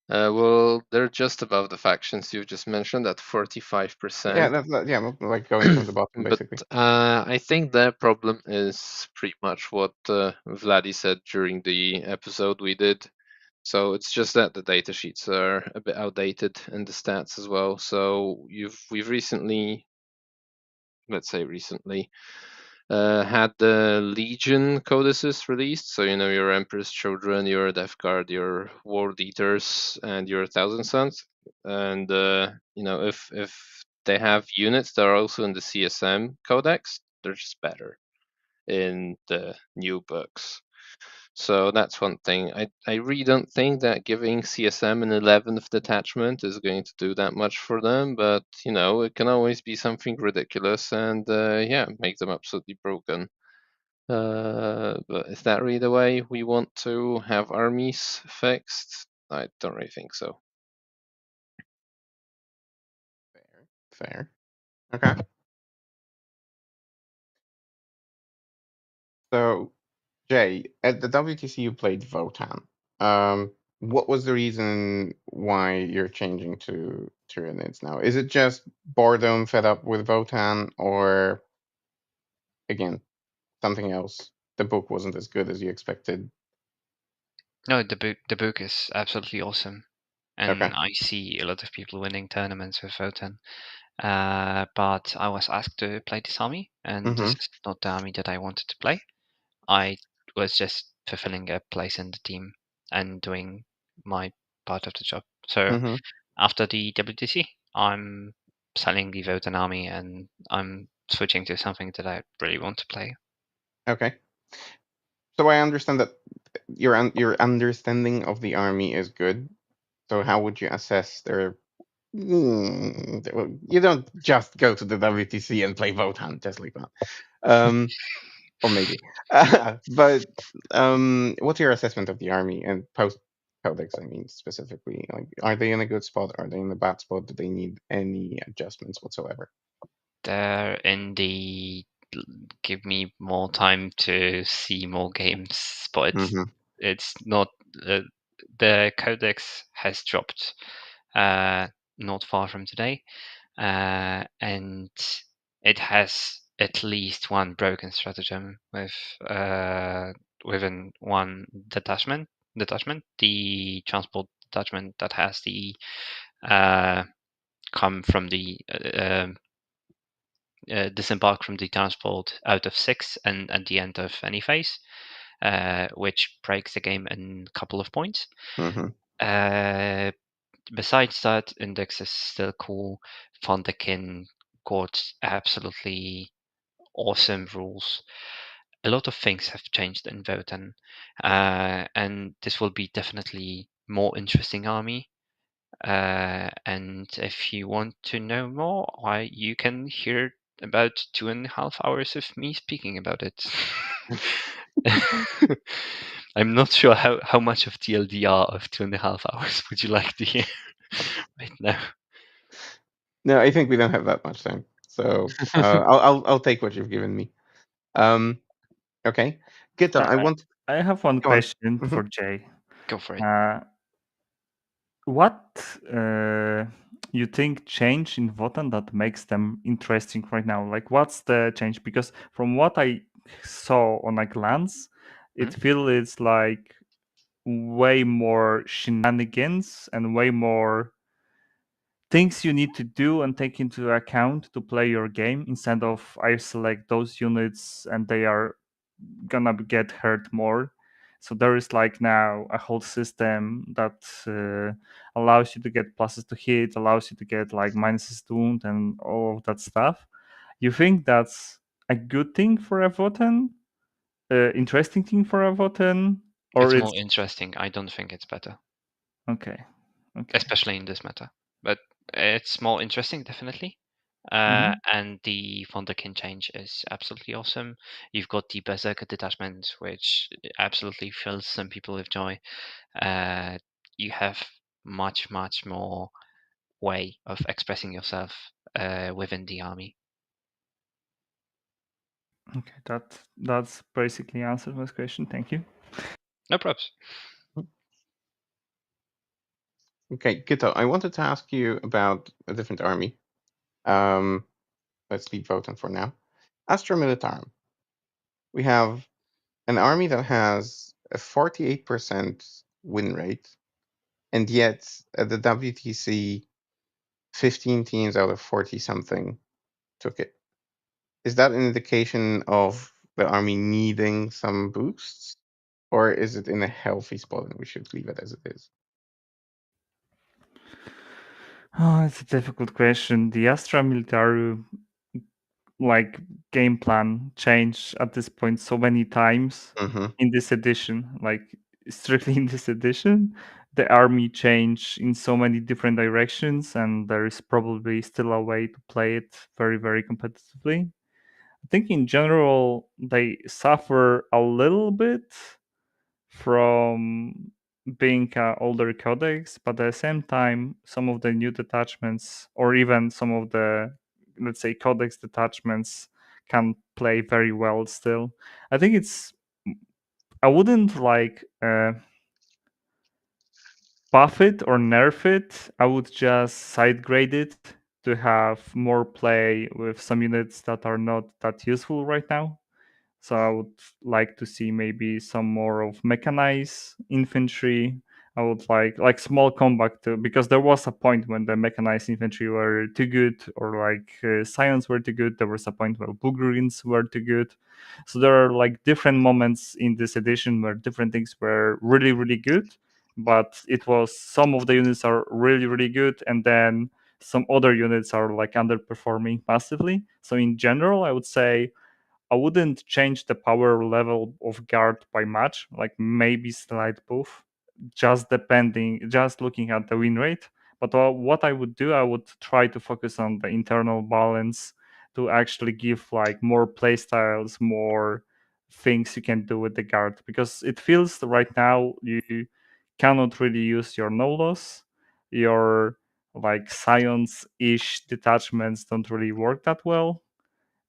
Well, they're just above the factions you just mentioned at 45%. Yeah, yeah, like going from the bottom, But basically. I think their problem is pretty much what Vladdy said during the episode we did. So it's just that the data sheets are a bit outdated and the stats as well. So we've recently, let's say recently, had the Legion codices released. So your Emperor's Children, your Death Guard, your World Eaters, and your Thousand Sons. And if they have units that are also in the CSM codex, they're just better in the new books. So that's one thing. I really don't think that giving CSM an 11th detachment is going to do that much for them, but it can always be something ridiculous and make them absolutely broken. But is that really the way we want to have armies fixed? I don't really think so. Fair. Okay. So, Jay, at the WTC you played Votan. What was the reason why you're changing to Tyranids now? Is it just boredom, fed up with Votan, or again, something else? The book wasn't as good as you expected. No, the book is absolutely awesome, and Okay. I see a lot of people winning tournaments with Votan. But I was asked to play this army, and this is not the army that I wanted to play. I was just fulfilling a place in the team and doing my part of the job. So after the WTC, I'm selling the Votan army and I'm switching to something that I really want to play. Okay. So I understand that your understanding of the army is good. So how would you assess their? Well, you don't just go to the WTC and play Votan just like that. Or maybe. But what's your assessment of the army and post Codex? I mean, specifically, like, are they in a good spot? Are they in a bad spot? Do they need any adjustments whatsoever? They're in the give me more time to see more games, but it's not. The codex has dropped not far from today, and it has at least one broken stratagem with within one detachment. The transport detachment that has the come from the disembark from the transport out of 6 and at the end of any phase, which breaks the game in a couple of points. Besides that, Index is still cool. Fondakin got absolutely awesome rules. A lot of things have changed in Votan, and this will be definitely more interesting army. And if you want to know more, you can hear about 2.5 hours of me speaking about it. I'm not sure how much of TLDR of 2.5 hours would you like to hear right now. No, I think we don't have that much time, so I'll take what you've given me. Okay, Gyto, I have one Go on. question for Jay. Go for it. What you think changed in Votan that makes them interesting right now? Like, what's the change? Because from what I saw on a glance, it feels it's like way more shenanigans and way more things you need to do and take into account to play your game instead of I select those units and they are gonna get hurt more. So there is like now a whole system that allows you to get pluses to hit, allows you to get like minuses to wound and all of that stuff. You think that's a good thing for a Votan? interesting thing for a Voten, or it's more interesting. I don't think it's better, okay, especially in this meta. But it's more interesting, definitely. Mhm. And the Wunderkind change is absolutely awesome. You've got the Berserker detachment, which absolutely fills some people with joy. You have much more way of expressing yourself within the army. Okay, that's basically answers my question. Thank you. No props. Okay, Gyto, I wanted to ask you about a different army. Let's leave Voten for now. Astra Militarum. We have an army that has a 48% win rate, and yet at the WTC, 15 teams out of 40 something took it. Is that an indication of the army needing some boosts, or is it in a healthy spot and we should leave it as it is? Oh, it's a difficult question. The Astra Militaru game plan changed at this point so many times Mm-hmm. in this edition. Like strictly in this edition, the army changed in so many different directions, and there is probably still a way to play it very competitively. I think in general they suffer a little bit from being an older codex, but at the same time, some of the new detachments, or even some of the, let's say, codex detachments, can play very well still. I think I wouldn't buff it or nerf it. I would just side grade it to have more play with some units that are not that useful right now. So I would like to see maybe some more of mechanized infantry. I would like small combat too, because there was a point when the mechanized infantry were too good, or scions were too good. There was a point where Bugurins were too good. So there are like different moments in this edition where different things were really good, but it was some of the units are really good, and then some other units are like underperforming massively. So in general, I would say I wouldn't change the power level of guard by much, like maybe slight buff, just looking at the win rate. But what I would do, I would try to focus on the internal balance to actually give like more playstyles, more things you can do with the guard, because it feels right now you cannot really use your no loss, your like science-ish detachments don't really work that well,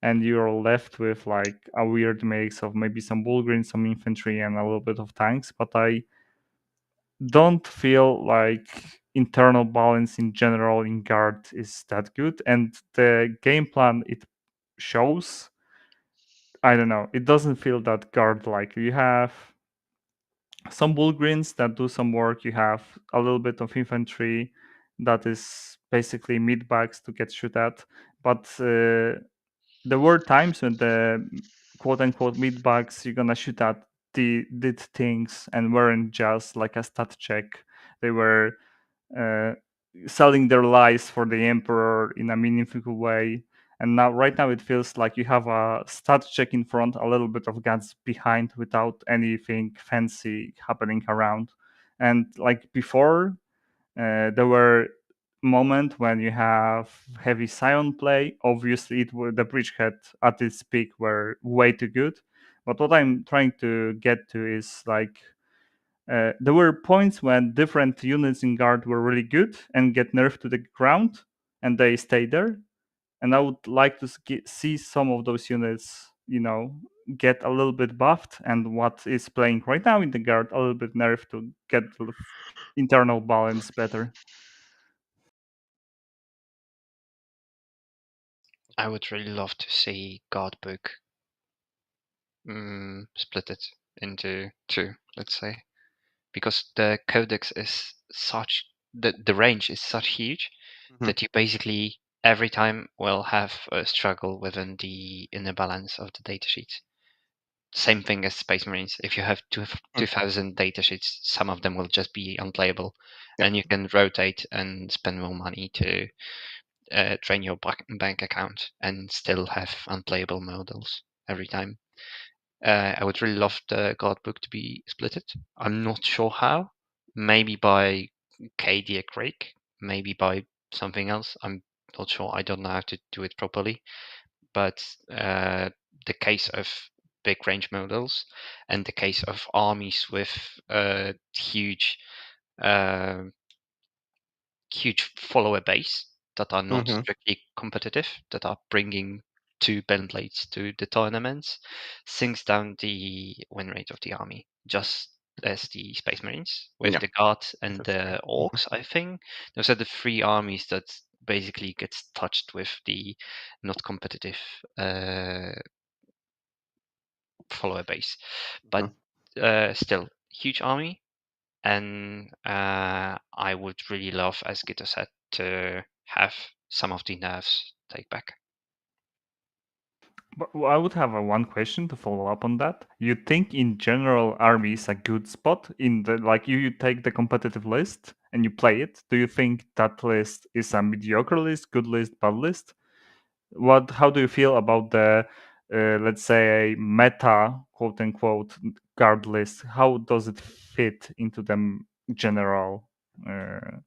and you're left with like a weird mix of maybe some Bulgarian, some infantry, and a little bit of tanks. But I don't feel like internal balance in general in guard is that good, and the game plan it shows, I don't know, it doesn't feel that guard like. You have some Bulgarians that do some work, you have a little bit of infantry that is basically mid bags to get shoot at, but there were times when the quote unquote mid bugs you're gonna shoot at did things and weren't just like a stat check. They were uh, selling their lives for the emperor in a meaningful way. And now, right now, it feels like you have a stat check in front, a little bit of guns behind, without anything fancy happening around. And like before, there were moments when you have heavy Scion play. Obviously, the bridgehead at its peak were way too good. But what I'm trying to get to is like there were points when different units in guard were really good and get nerfed to the ground, and they stay there. And I would like to see some of those units, get a little bit buffed, and what is playing right now in the guard a little bit nerfed to get the internal balance better. I would really love to see Guardbook split it into two, let's say, because the codex is such the range is such huge that you basically every time will have a struggle within the inner balance of the datasheet. Same thing as Space Marines. If you have 2,000 datasheets, some of them will just be unplayable, Yeah. and you can rotate and spend more money to drain your bank account and still have unplayable models every time. I would really love the guard book to be splitted. I'm not sure how. Maybe by KD Crake, maybe by something else. I'm not sure. I don't know how to do it properly. But the case of big range models and the case of armies with huge uh, huge follower base that are not strictly competitive, that are bringing two Beyblades to the tournaments, sinks down the win rate of the army, just as the Space Marines with Yeah, the Guard and that's the true. Orcs. I think those are the three armies that basically gets touched with the not competitive follower base, but still huge army. And I would really love, as Gyto said, to have some of the nerfs take back. But I would have one question to follow up on that. You think in general army is a good spot in the like you take the competitive list and you play it. Do you think that list is a mediocre list, good list, bad list? How do you feel about the let's say meta quote unquote guard list? How does it fit into the general uh,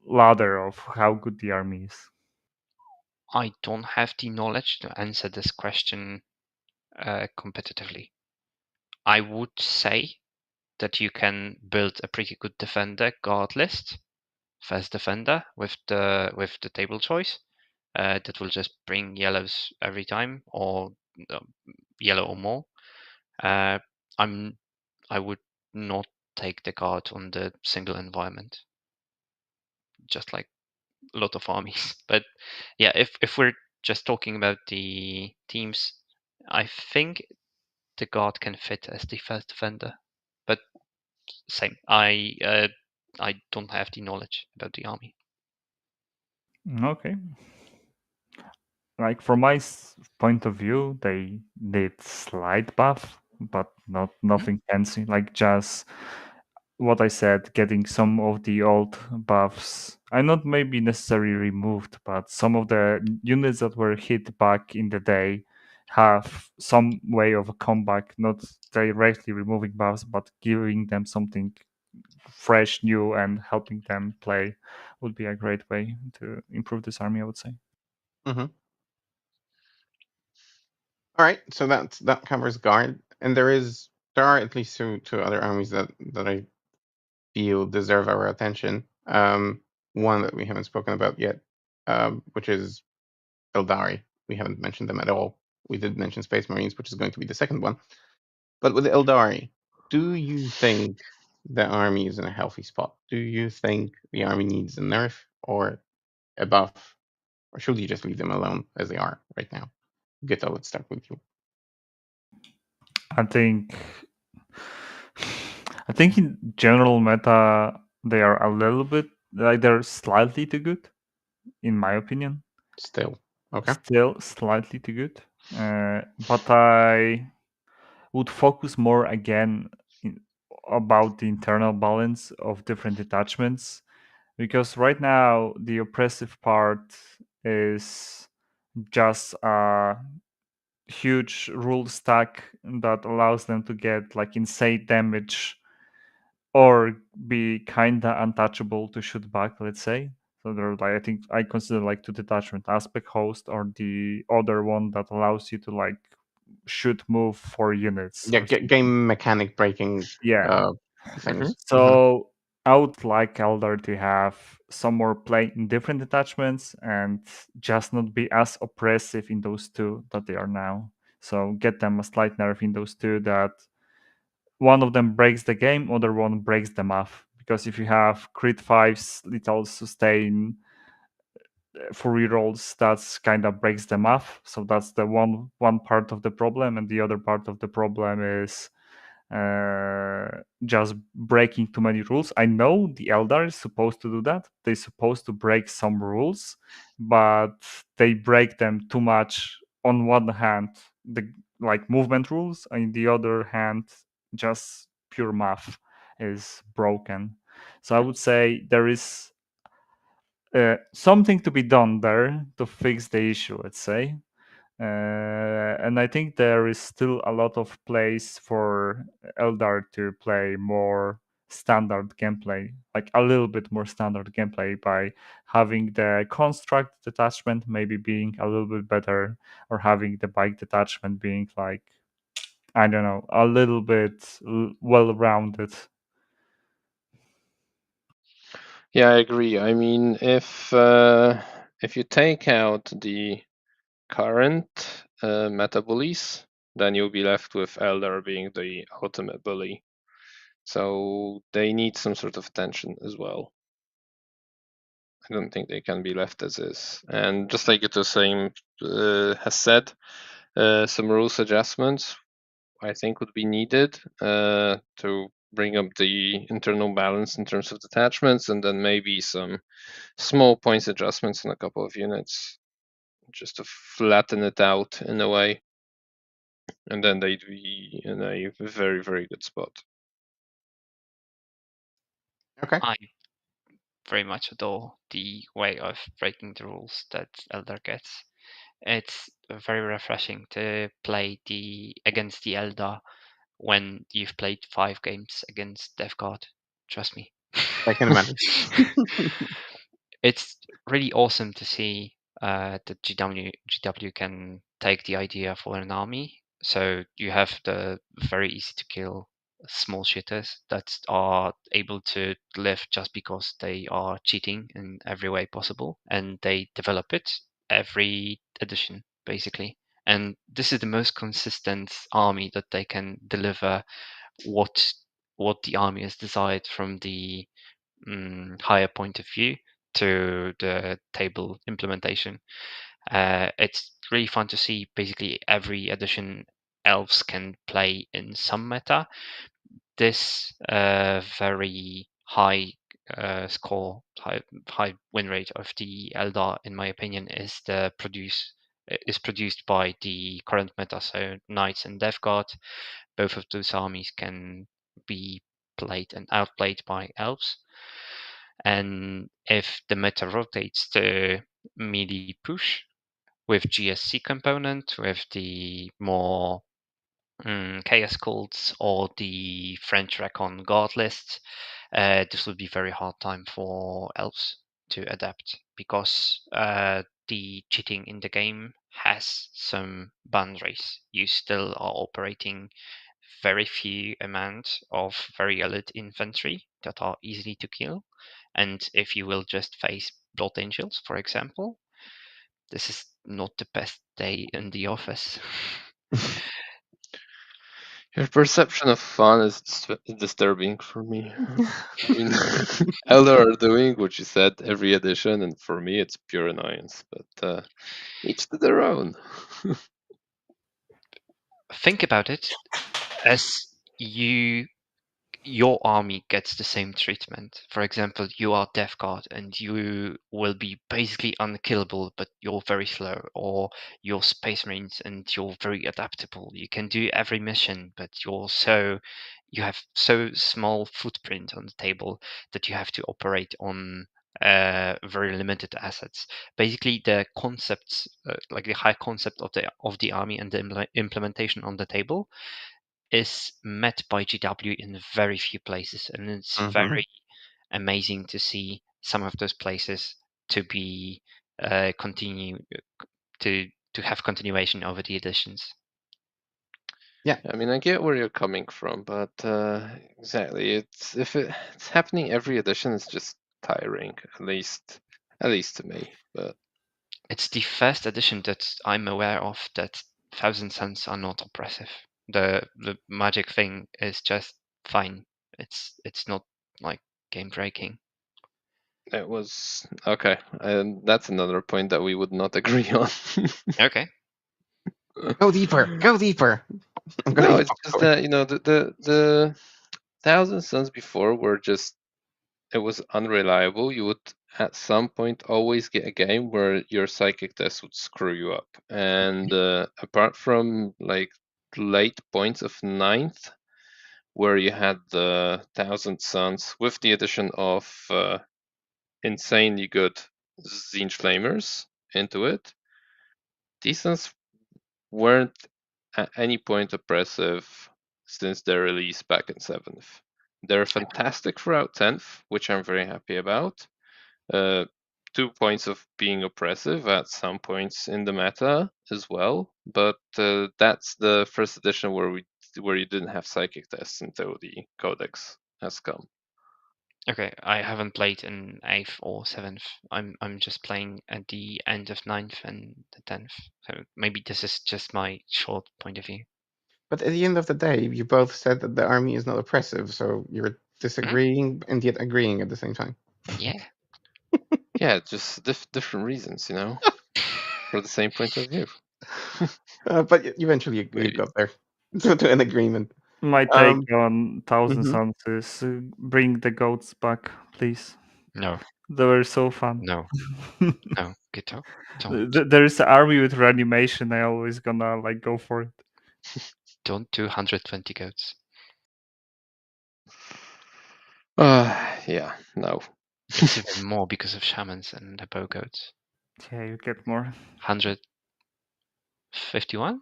ladder of how good the army is? I don't have the knowledge to answer this question competitively. I would say that you can build a pretty good defender guard list, first defender with the table choice that will just bring yellows every time, or uh, yellow or more. I'm I would not take the guard on the single environment, just like a lot of armies. But yeah, if we're just talking about the teams, I think the guard can fit as the first defender. But same, I don't have the knowledge about the army. Okay. Like from my point of view, they did slight buff, but not nothing fancy. Like just what I said, getting some of the old buffs. I not maybe necessarily removed, but some of the units that were hit back in the day have some way of a comeback, not directly removing buffs, but giving them something fresh, new, and helping them play would be a great way to improve this army, I would say. Mm-hmm. All right, so that covers guard, and there are at least two other armies that I feel deserve our attention. One that we haven't spoken about yet, which is Eldari. We haven't mentioned them at all. We did mention Space Marines, which is going to be the second one. But with Eldari, do you think the army is in a healthy spot? Do you think the army needs a nerf or a buff, or should you just leave them alone as they are right now? Gyto, let's start with you. I think I think in general meta they are a little bit like they're slightly too good, in my opinion. Still, okay. Still slightly too good. But I would focus more again about the internal balance of different detachments, because right now the oppressive part is just a huge rule stack that allows them to get like insane damage or be kinda untouchable to shoot back, let's say. So they're like I think I consider like two detachment aspect host or the other one that allows you to like shoot move for units Yeah, or something. game mechanic breaking Yeah. things. So I would like Eldar to have some more play in different detachments and just not be as oppressive in those two that they are now. So get them a slight nerf in those two that one of them breaks the game, other one breaks them off. Because if you have crit fives, lethal sustain for rerolls, that's kind of breaks them off. So that's the one part of the problem, and the other part of the problem is just breaking too many rules. I know the Eldar is supposed to do that. They're supposed to break some rules, but they break them too much. On one hand, the like movement rules, on the other hand, just pure math is broken. So I would say there is something to be done there to fix the issue. Let's say, And I think there is still a lot of place for Eldar to play more standard gameplay, like a little bit more standard gameplay, by having the construct detachment maybe being a little bit better, or having the bike detachment being like, I don't know, a little bit well-rounded. Yeah, I agree. I mean, if you take out the current meta bullies, then you'll be left with Eldar being the ultimate bully. So they need some sort of attention as well. I don't think they can be left as is. And just like Gyto saying has said, some rules adjustments I think would be needed to bring up the internal balance in terms of detachments, and then maybe some small points adjustments in a couple of units, just to flatten it out in a way, and then they'd be in a very, very good spot. Okay. I very much adore the way of breaking the rules that Eldar gets. It's very refreshing to play against the Eldar when you've played 5 games against Death Guard. Trust me. I can imagine. It's really awesome to see that GW can take the idea for an army. So you have the very easy to kill small shitters that are able to live just because they are cheating in every way possible, and they develop it every edition basically. And this is the most consistent army that they can deliver what the army has desired from the higher point of view to the table implementation. It's really fun to see basically every edition elves can play in some meta. This very high score, high win rate of the Eldar, in my opinion, is produced by the current meta. So Knights and Death Guard, both of those armies can be played and outplayed by elves. And if the meta rotates to melee push with GSC component, with the more chaos cults or the French Recon guard list, this would be very hard time for elves to adapt, because the cheating in the game has some boundaries. You still are operating very few amount of very elite infantry that are easy to kill. And if you will just face Blood Angels, for example, this is not the best day in the office. Your perception of fun is disturbing for me. I mean, Eldar are doing what you said every edition, and for me it's pure annoyance. But each to their own. Think about it as your army gets the same treatment. For example, you are Death Guard and you will be basically unkillable, but you're very slow, or you're Space Marines and you're very adaptable. You can do every mission, but you have so small footprint on the table that you have to operate on very limited assets. Basically, the concepts, like the high concept of the army and the implementation on the table, is met by GW in very few places, and it's very amazing to see some of those places to be continue to have continuation over the editions. Yeah. I mean, I get where you're coming from, but exactly, it's happening every edition, it's just tiring, at least to me. But It's the first edition that I'm aware of that Thousand Suns are not oppressive. The magic thing is just fine. It's not like game breaking. it was okay, and that's another point that we would not agree on. Okay. Go deeper. Go deeper. I'm gonna No, eat it's just popcorn. that the Thousand Suns before were just, it was unreliable. You would at some point always get a game where your psychic test would screw you up. And apart from like late points of ninth, where you had the Thousand Suns with the addition of insanely good Zinch Flamers into it, these suns weren't at any point oppressive since their release back in 7th. They're fantastic throughout 10th, which I'm very happy about. 2 points of being oppressive at some points in the meta as well, but that's the first edition where you didn't have psychic tests until the codex has come. Okay, I haven't played in 8th or 7th. I'm just playing at the end of 9th and the 10th. So maybe this is just my short point of view. But at the end of the day, you both said that the army is not oppressive, so you're disagreeing and yet agreeing at the same time. Yeah. Yeah, just different reasons, for the same point of view. But eventually you Maybe. got there to an agreement. My take Um, on Thousand mhm. Suns is bring the goats back, please. No, They were so fun. no, no, Gyto, don't. There is an army with reanimation. I always gonna go for it. Don't do 120 goats. Yeah, no. It's even more because of shamans and the bow goats. Yeah, you get more. 151?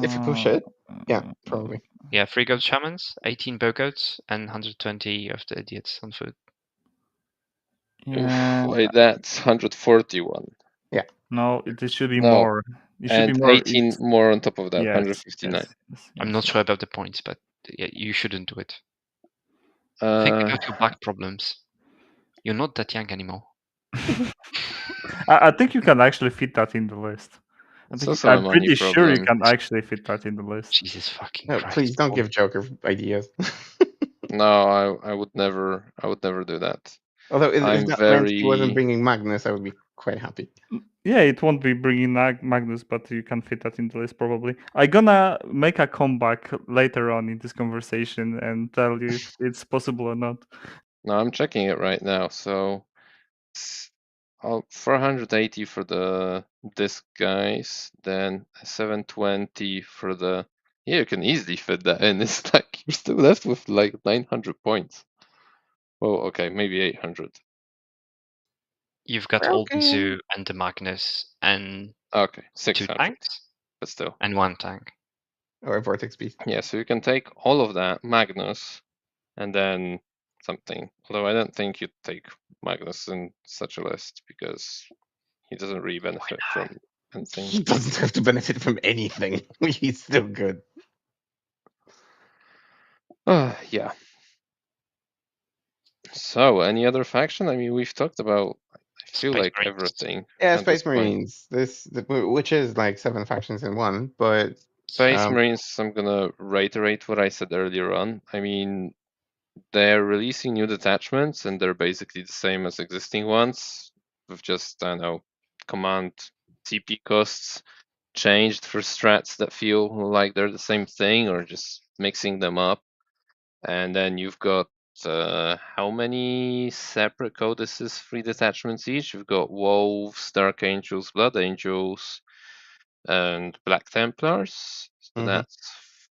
If you push it, yeah, probably. Yeah, 3 goat shamans, 18 bow goats, and 120 of the idiots on foot. Yeah. Wait, that's 141. No, it should be No, more. It should and be more. 18 more on top of that, Yes, 159. yes, I'm not sure about the points, but yeah, you shouldn't do it. Think Uh, about your back problems. You're not that young anymore. I think you can actually fit that in the list. it's also I'm a money pretty sure you problem. can actually fit that in the list. Jesus fucking No, Christ. please don't give Joker ideas. No, I would never do that. Although if I'm that meant he wasn't very bringing Magnus, I would be quite happy. Yeah, it won't be bringing Magnus, but you can fit that in the list probably. I'm gonna make a comeback later on in this conversation and tell you if it's possible or not. No, I'm checking it right now. So, 480 for the disc guys, then 720 for the. Yeah, you can easily fit that in. It's like you're still left with like 900 points. Well, okay, maybe 800. You've got all the Zoo and the Magnus and Okay, 2 600, tanks but still. and 1 tank. Or a Vortex Beast. Yeah, so you can take all of that, Magnus, and then something. Although I don't think you'd take Magnus in such a list because he doesn't really benefit from anything. He doesn't have to benefit from anything. He's still good. Yeah. So, any other faction? I mean, we've talked about, I feel Space like Marines. everything. Yeah, at Space this point. Marines. Which is like 7 factions in one, but Space Marines, I'm gonna reiterate what I said earlier on. I mean, they're releasing new detachments and they're basically the same as existing ones, with just, I don't know, command TP costs changed for strats that feel like they're the same thing or just mixing them up. And then you've got how many separate codices, 3 detachments each? You've got Wolves, Dark Angels, Blood Angels, and Black Templars. So that's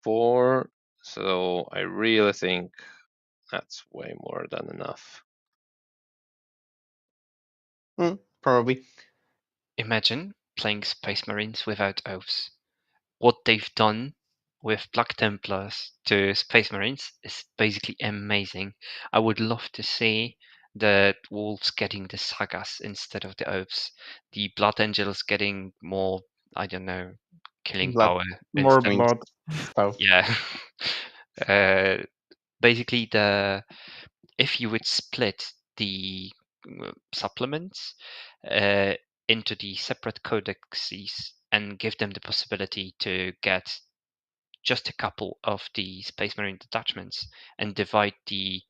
4. So I really think that's way more than enough. probably. Imagine playing Space Marines without oaths. What they've done with Black Templars to Space Marines is basically amazing. I would love to see the Wolves getting the sagas instead of the oaths. The Blood Angels getting more, I don't know, killing Blood- power. More instead. blood. Stuff. Yeah. Basically, if you would split the supplements into the separate codexes and give them the possibility to get just a couple of the Space Marine detachments and divide the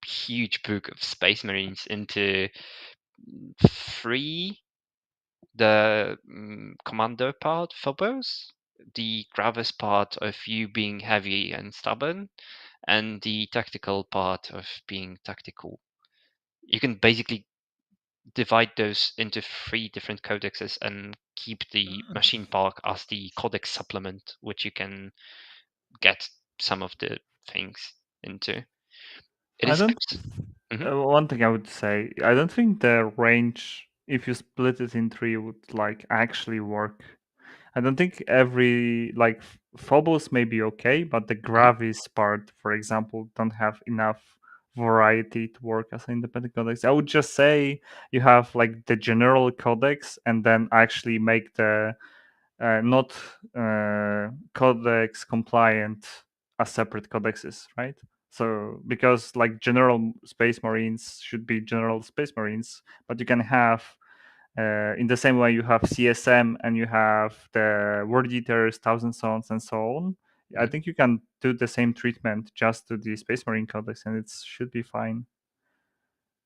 huge book of Space Marines into 3, the commando part for both, the Gravis part of you being heavy and stubborn, and the tactical part of being tactical. You can basically divide those into 3 different codexes and keep the machine park as the codex supplement, which you can get some of the things into. It I is don't. Mhm. One thing I would say, I don't think the range if you split it in three, would like actually work. I don't think every like Phobos may be okay, but the Gravis part, for example, don't have enough variety to work as an independent codex. I would just say you have like the general codex and then actually make the not codex compliant as separate codexes, right? So because like general space marines should be general space marines, but you can have in the same way you have CSM and you have the Word Eaters, Thousand Sons, and so on. I think you can do the same treatment just to the Space Marine Codex, and it should be fine.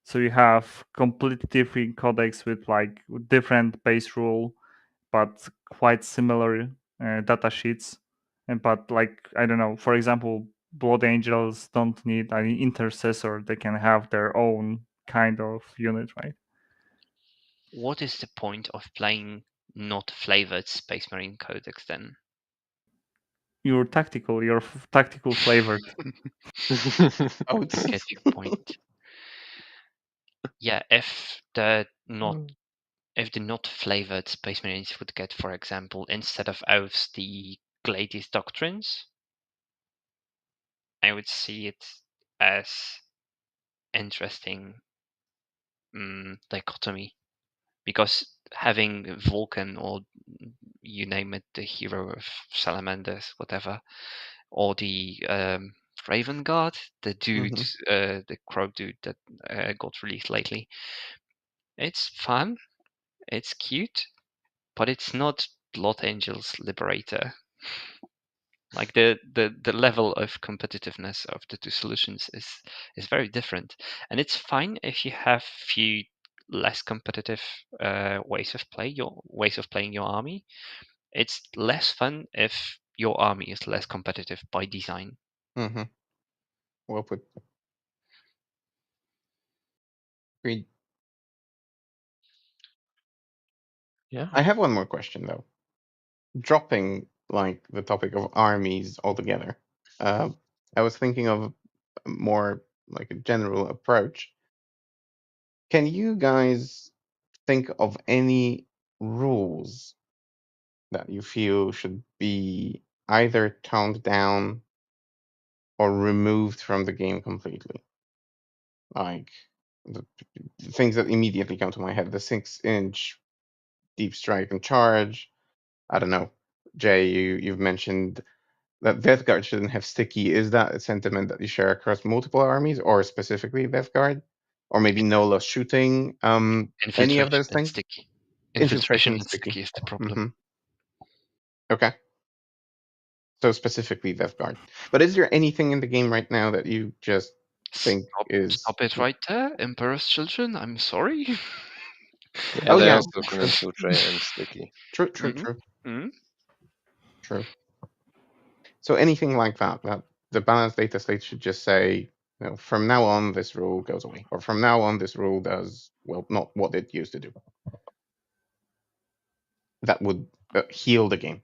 So you have completely different codex with like different base rule, but quite similar data sheets. And but like I don't know, for example, Blood Angels don't need an intercessor; they can have their own kind of unit, right? What is the point of playing not flavored Space Marine Codex then? You're tactical. You're tactical flavored. Oh, Get your point. Yeah, if the not flavored Space Marines would get, for example, instead of oaths, the Gladius doctrines, I would see it as interesting dichotomy, because having Vulcan, or you name it, the hero of salamanders, whatever, or the Raven Guard, the dude, the crow dude that got released lately. It's fun, it's cute, but it's not Blood Angels Liberator. Like the level of competitiveness of the two solutions is very different, and it's fine if you have few less competitive ways of playing your army. It's less fun if your army is less competitive by design. Mm-hmm. Well put. Agreed. Yeah. I have one more question though. Dropping like the topic of armies altogether, I was thinking of more like a general approach. Can you guys think of any rules that you feel should be either toned down or removed from the game completely? Like the things that immediately come to my head: the 6-inch deep strike and charge. I don't know, Jay. You've mentioned that Death Guard shouldn't have sticky. Is that a sentiment that you share across multiple armies, or specifically Death Guard, or maybe no loss shooting? Any of Infiltration those and things? sticky. Infiltration Infiltration and and sticky. sticky is the problem. Okay. So specifically Death Guard. But is there anything in the game right now that you just think is Stop it right there, Emperor's Children. I'm sorry. Yeah, Oh they yeah, also can infiltrate and sticky. true, true. So anything like that, that the balanced data slate should just say, from now on this rule goes away, or from now on this rule does, well, not what it used to do. That would heal the game.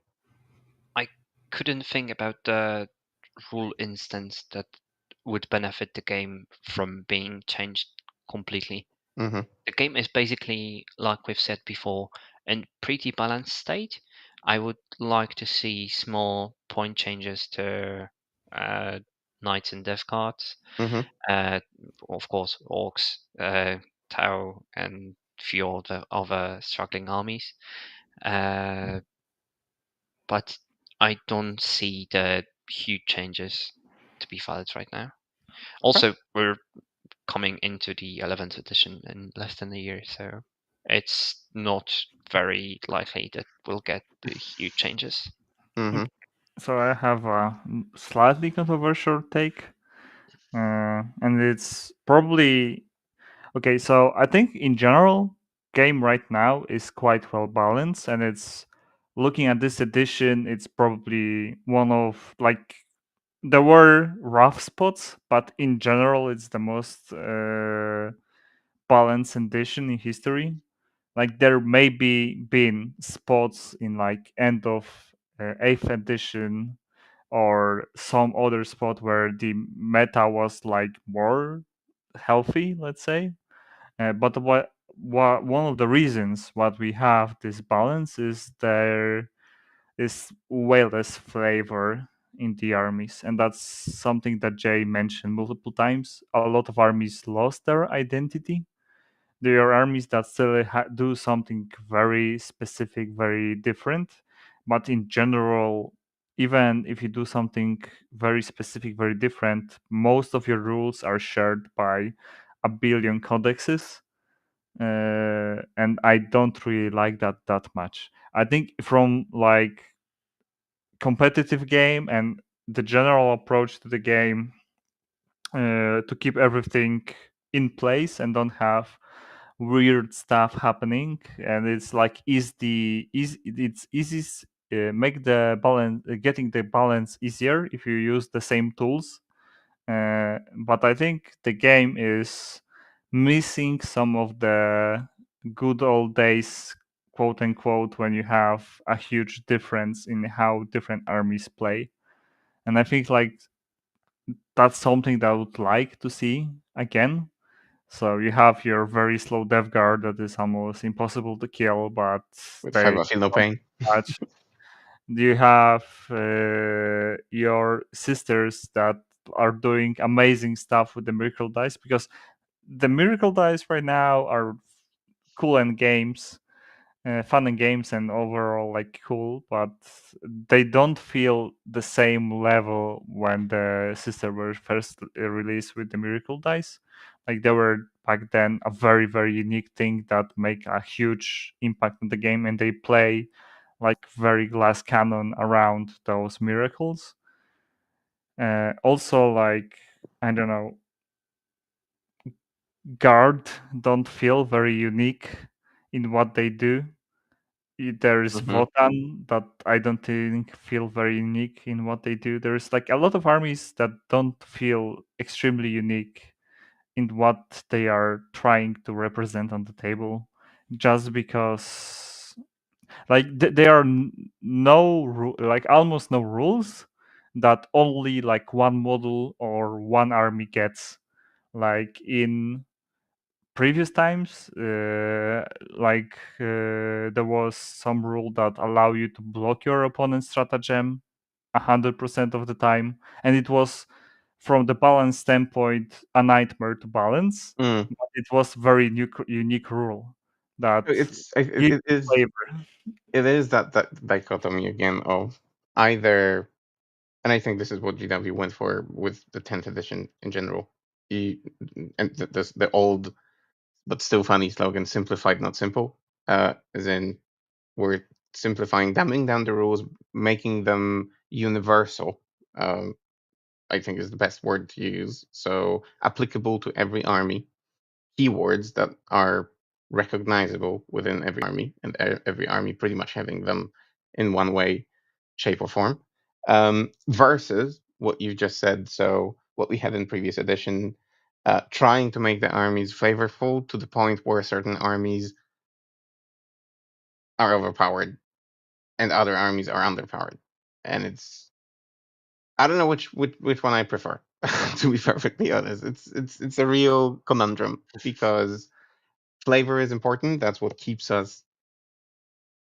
I couldn't think about the rule instance that would benefit the game from being changed completely. Mm-hmm. The game is basically, like we've said before, in pretty balanced state. I would like to see small point changes to Knights and Death Guards. Mm-hmm. Of course, Orcs, Tau, and few other struggling armies. But I don't see the huge changes to be valid right now. Also, we're coming into the 11th edition in less than a year, so it's not very likely that we'll get the huge changes. Mm-hmm. So I have a slightly controversial take, and it's probably okay. So I think in general, game right now is quite well balanced, and it's looking at this edition, it's probably one of like there were rough spots, but in general, it's the most balanced edition in history. Like there may be been spots in like end of 8th edition or some other spot where the meta was like more healthy, let's say. But one of the reasons what we have this balance is there is way less flavor in the armies, and that's something that Jay mentioned multiple times. A lot of armies lost their identity. There are armies that still do something very specific, very different, but in general, even if you do something very specific, very different, most of your rules are shared by a billion codexes, and I don't really like that much. I think from like competitive game and the general approach to the game, to keep everything in place and don't have weird stuff happening, and it's like it's easy, make the balance, getting the balance easier if you use the same tools, but I think the game is missing some of the good old days, quote unquote, when you have a huge difference in how different armies play. And I think like that's something that I would like to see again. So you have your very slow dev guard that is almost impossible to kill, but With they 5 feel no don't pain. touch. You have your sisters that are doing amazing stuff with the miracle dice, because the miracle dice right now are cool and games, fun and games, and overall like cool, but they don't feel the same level when the sister were first released with the miracle dice. Like they were back then a very very unique thing that make a huge impact on the game, and they play like very glass cannon around those miracles. Also, like I don't know, guard don't feel very unique in what they do. There is Mhm. Votan that I don't think feel very unique in what they do. There's like a lot of armies that don't feel extremely unique in what they are trying to represent on the table, just because like there are like almost no rules that only like one model or one army gets. Like in previous times, there was some rule that allow you to block your opponent's stratagem 100% of the time, and it was from the balance standpoint a nightmare to balance, Mm. but it was very unique rule that gives It is flavor. that dichotomy again of either, and I think this is what GW went for with the 10th edition in general. You, and the old but still funny slogan, simplified not simple, as in we're simplifying, dumbing down the rules, making them universal. I think is the best word to use, so applicable to every army, keywords that are recognizable within every army, and every army pretty much having them in one way, shape, or form, versus what you just said. So what we had in previous edition, trying to make the armies flavorful to the point where certain armies are overpowered and other armies are underpowered, and it's, I don't know which one I prefer. To be perfectly honest, it's a real conundrum because flavor is important. That's what keeps us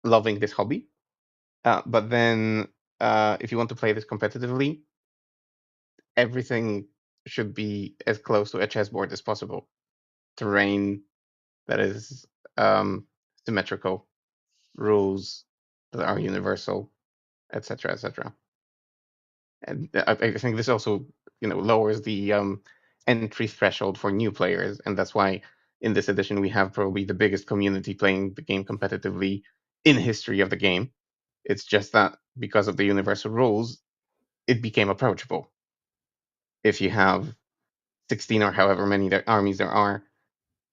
loving this hobby. But then, if you want to play this competitively, everything should be as close to a chessboard as possible. Terrain that is symmetrical, rules that are universal, etc., etc. And I think this also, lowers the entry threshold for new players, and that's why in this edition we have probably the biggest community playing the game competitively in history of the game. It's just that because of the universal rules, it became approachable. If you have 16 or however many armies there are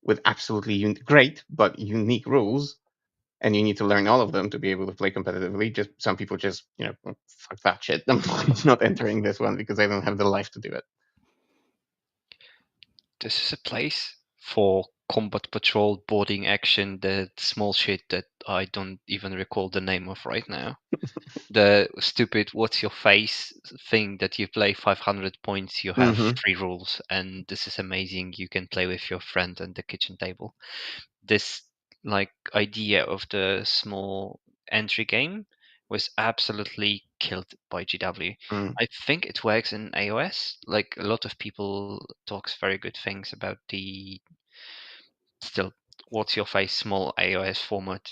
with absolutely great but unique rules, and you need to learn all of them to be able to play competitively, just some people just, fuck that shit. I'm not entering this one because I don't have the life to do it. This is a place for combat patrol boarding action, the small shit that I don't even recall the name of right now. The stupid what's your face thing that you play 500 points, you have 3 rules, and this is amazing. You can play with your friend at the kitchen table. This like idea of the small entry game was absolutely killed by GW. I think it works in iOS. Like a lot of people talks very good things about the still what's your face small iOS format.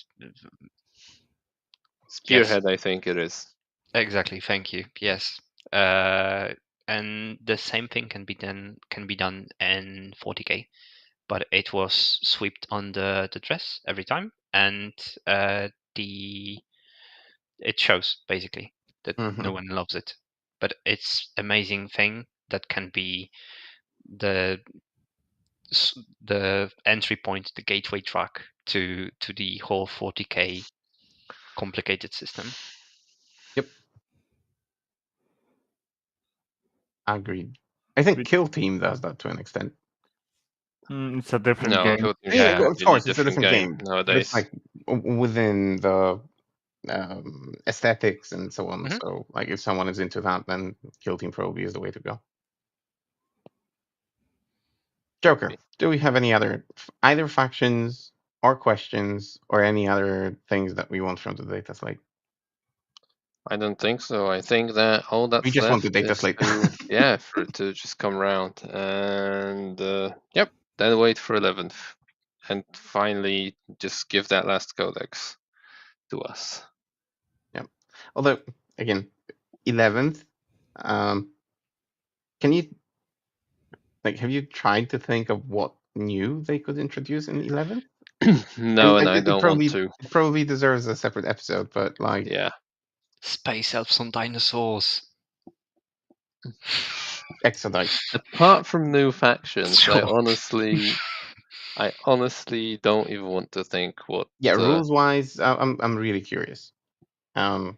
Spearhead, I think it is. Exactly. Thank you. Yes. And the same thing can be done in 40k, but it was swept under the dress every time, and the it shows basically that no one loves it, but it's amazing thing that can be the the entry point, the gateway track to the whole 40k complicated system. Yep. Agreed. I think Kill Team does that to an extent. It's a different No, game. Code Team's Yeah, a of completely course, it's a different different game game, but it's nowadays. like within the aesthetics and so on. Mhm. So, like, if someone is into that, then Kill Team probably is the way to go. Joker, do we have any other either factions or questions or any other things that we want from the data slate? I don't think so. I think that all We that's just want the left data is slate. to for it to just come around and yep, then wait for 11th and finally just give that last codex to us. Yeah. Although again, 11th, can you have you tried to think of what new they could introduce in 11th? No, and I It don't want to. probably deserves a separate episode, but like, Yeah. Space elves on dinosaurs. Exodite. Apart from new factions, Sure. I honestly don't even want to think what. Yeah, rules wise, I'm really curious. On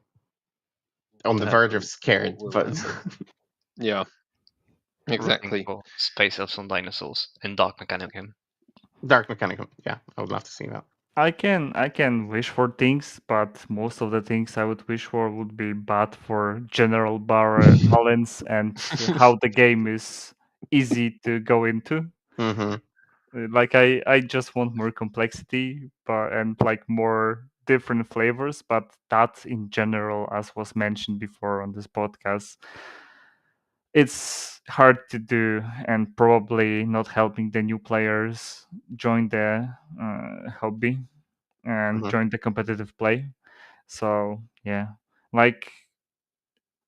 the that verge of what scared, will but happen. Yeah, Rooting exactly. for space elves on dinosaurs in Dark Mechanicum. Dark Mechanicum. Yeah, I would love to see that. I can wish for things, but most of the things I would wish for would be bad for general balance and how the game is easy to go into. Mm-hmm. Like I just want more complexity, but and like more different flavors. But that in general, as was mentioned before on this podcast, it's hard to do and probably not helping the new players join the hobby and Mm-hmm. join the competitive play. So yeah, like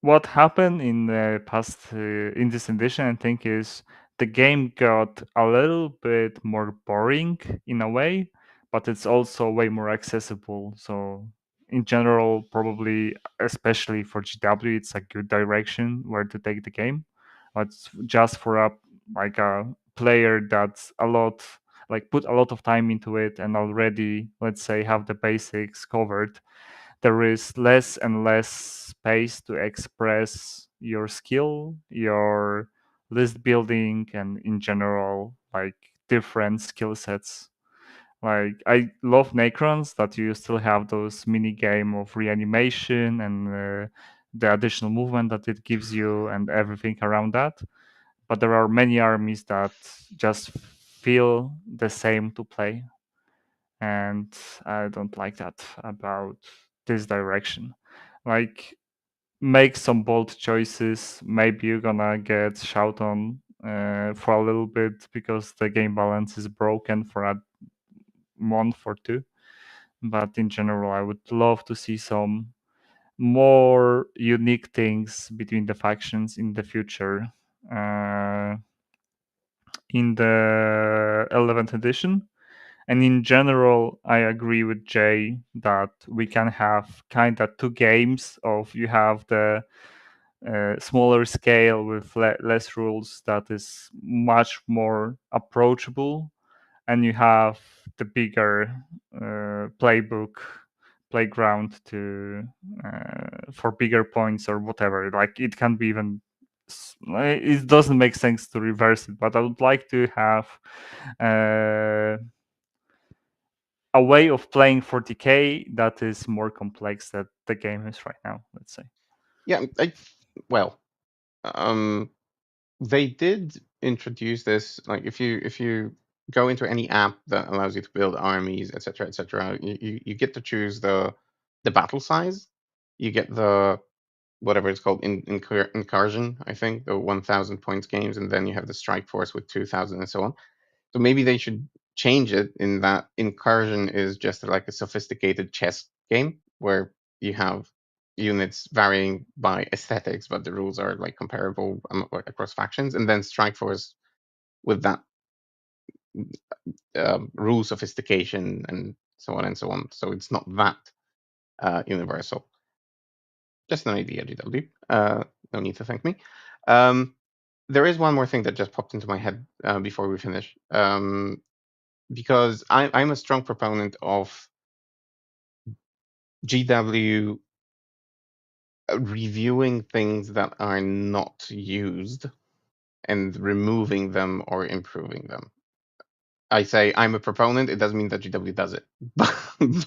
what happened in the past in this edition, I think, is the game got a little bit more boring in a way, but it's also way more accessible. So in general, probably especially for GW, it's a good direction where to take the game. But just for a player that's a lot like put a lot of time into it and already, let's say, have the basics covered, there is less and less space to express your skill, your list building, and in general, like different skill sets. Like I love Necrons that you still have those mini game of reanimation and the additional movement that it gives you and everything around that. But there are many armies that just feel the same to play, and I don't like that about this direction. Like, make some bold choices. Maybe you're gonna get shout on for a little bit because the game balance is broken for a month or two. But in general, I would love to see some more unique things between the factions in the future. In the 11th edition. And in general, I agree with Jay that we can have kind of two games of you have the smaller scale with less rules that is much more approachable, and you have the bigger playbook playground to for bigger points or whatever. Like it can be even it doesn't make sense to reverse it, but I would like to have a way of playing 40k that is more complex than the game is right now, let's say. Yeah, well, they did introduce this. Like, if you go into any app that allows you to build armies, etc., etc., you get to choose the battle size. You get the whatever it's called, incursion, I think, the 1,000 points games, and then you have the strike force with 2,000 and so on. So maybe they should change it in that incursion is just like a sophisticated chess game where you have units varying by aesthetics, but the rules are like comparable across factions, and then strike force with that rule sophistication and so on and so on. So it's not that universal. Just an idea, GW. No need to thank me. There is one more thing that just popped into my head before we finish. Because I'm a strong proponent of GW reviewing things that are not used and removing them or improving them. I say I'm a proponent, it doesn't mean that GW does it.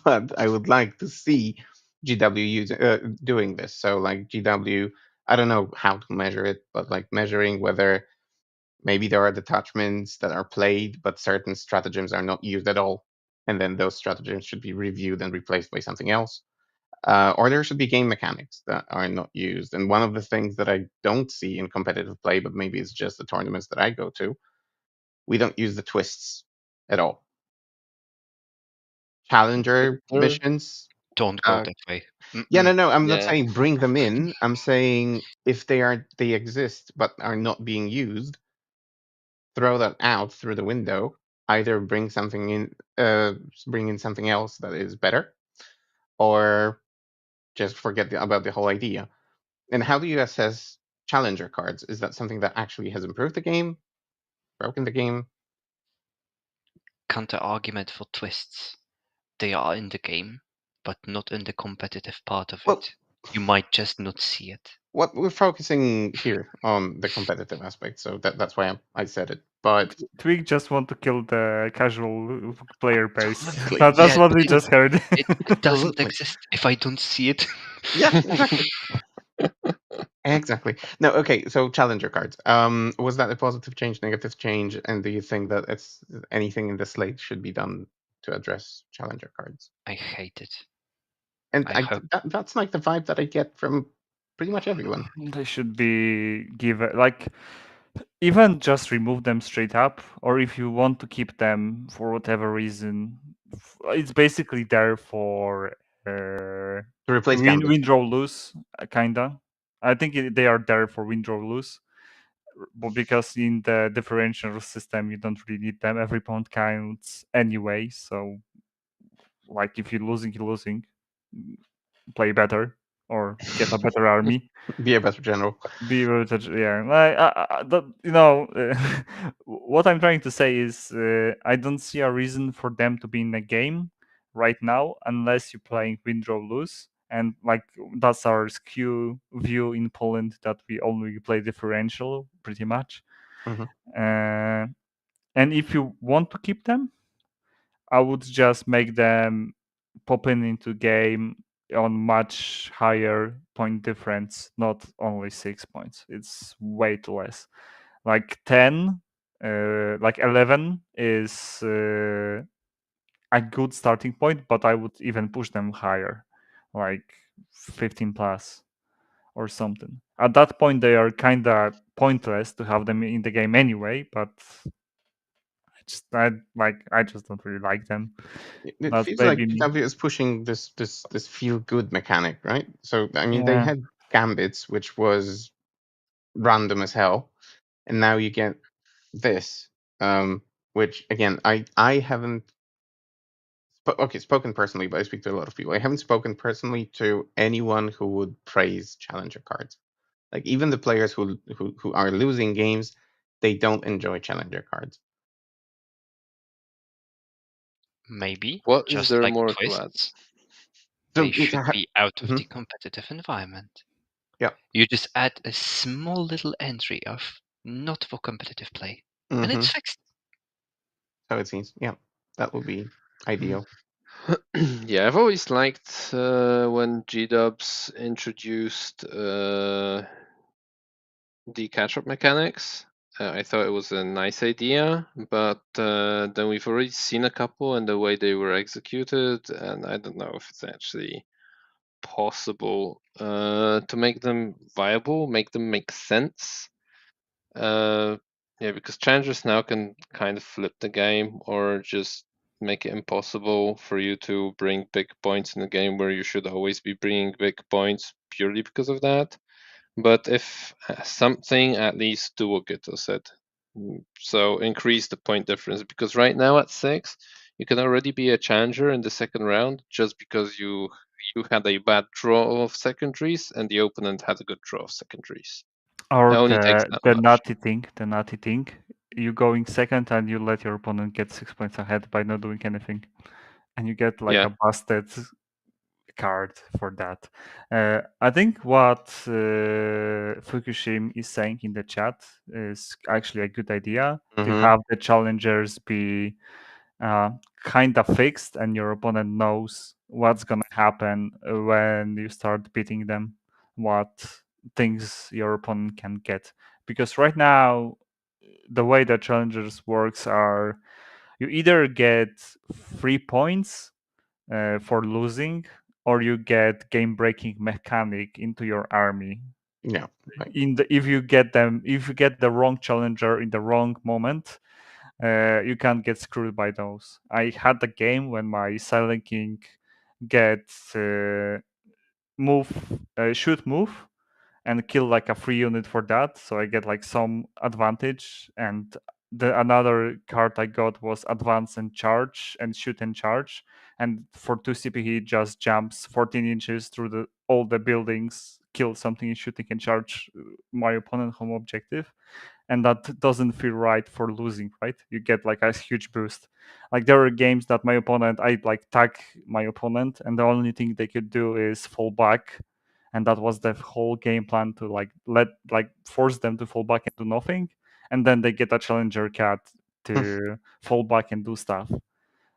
But I would like to see GW doing this. So like GW, I don't know how to measure it, but like measuring whether maybe there are detachments that are played, but certain stratagems are not used at all. And then those stratagems should be reviewed and replaced by something else. Or there should be game mechanics that are not used. And one of the things that I don't see in competitive play, but maybe it's just the tournaments that I go to, we don't use the twists at all. Challenger missions. Don't go that way. Yeah, no. I'm not Yeah. saying bring them in. I'm saying if they exist but are not being used, throw that out through the window. Either bring something in, bring in something else that is better, or just forget about the whole idea. And how do you assess challenger cards? Is that something that actually has improved the game, broken the game? Counter argument for twists. They are in the game, but not in the competitive part of Well, it. You might just not see it. what we're focusing here on the competitive aspect, so that's why I said it. But Twig just want to kill the casual player base. Absolutely. That's Yeah, what we just heard. It doesn't Absolutely. exist if I don't see it. Yeah, exactly. Exactly. No, okay. So challenger cards. Was that a positive change, negative change, and do you think that it's anything in the slate should be done to address challenger cards? I hate it. And I hope that's like the vibe that I get from pretty much everyone. They should be given, like, even just remove them straight up, or if you want to keep them for whatever reason, it's basically there for To replace Gambit. win, draw, lose, kinda. I think they are there for win, draw, lose, but because in the differential system you don't really need them. Every point counts anyway, so like if you're losing, play better or get a better army. Be a better general. Be able to, yeah. You know, what I'm trying to say is, I don't see a reason for them to be in a game right now unless you're playing win, draw, lose, and like that's our skew view in Poland that we only play differential pretty much. Mhm. And if you want to keep them, I would just make them popping into game on much higher point difference, not only 6 points. It's way too less. Like 10, like 11 is a good starting point, but I would even push them higher, like 15 plus or something. At that point, they are kind of pointless to have them in the game anyway, but I just don't really like them. It That's feels like maybe me. GW is pushing this feel good mechanic, right? So I mean, they Yeah. had Gambits, which was random as hell, and now you get this, which again, I haven't spoken personally, but I speak to a lot of people. I haven't spoken personally to anyone who would praise challenger cards. Like even the players who are losing games, they don't enjoy challenger cards. maybe, What is just there like more to add? twists, So they should be out of Mhm. the competitive environment. Yeah. You just add a small little entry of not for competitive play, and Mm-hmm. it's fixed. So it seems, yeah, that would be ideal. Yeah, I've always liked when G-dubs introduced the catch-up mechanics. I thought it was a nice idea, but then we've already seen a couple and the way they were executed, and I don't know if it's actually possible to make them viable, make them make sense. Yeah, because challengers now can kind of flip the game or just make it impossible for you to bring big points in a game where you should always be bringing big points purely because of that. But if something, at least do what Gyto said. So increase the point difference, because right now at 6, you can already be a challenger in the second round just because you had a bad draw of secondaries and the opponent had a good draw of secondaries. It Or only takes that the much. nutty thing. You going second and you let your opponent get 6 points ahead by not doing anything, and you get like Yeah. a busted card for that. I think what Fukushim is saying in the chat is actually a good idea to Mhm. have the challengers be kind of fixed, and your opponent knows what's gonna happen when you start beating them, what things your opponent can get. Because right now, the way that challengers works are you either get 3 points for losing, or you get game breaking mechanic into your army. Yeah. Right. If you get the wrong challenger in the wrong moment, you can't get screwed by those. I had a game when my Silent King gets shoot move and kill like a free unit for that, so I get like some advantage. And the another card I got was advance and charge and shoot and charge, and for 2 CP he just jumps 14 inches through all the buildings, kill something, shooting and charge my opponent home objective. And that doesn't feel right for losing, right? You get like a huge boost. Like there are games that I like tag my opponent, and the only thing they could do is fall back, and that was the whole game plan, to force them to fall back and do nothing, and then they get a challenger cat to fall back and do stuff.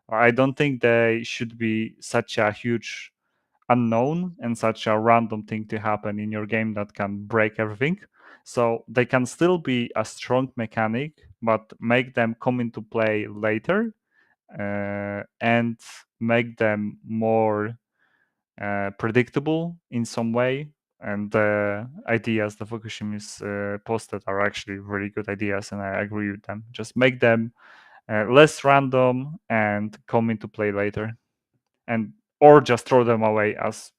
I don't think they should be such a huge unknown and such a random thing to happen in your game that can break everything. So they can still be a strong mechanic, but make them come into play later, and make them more predictable in some way. And the ideas the Fukushimis posted are actually really good ideas, and I agree with them. Just make them less random and come into play later, and or just throw them away, as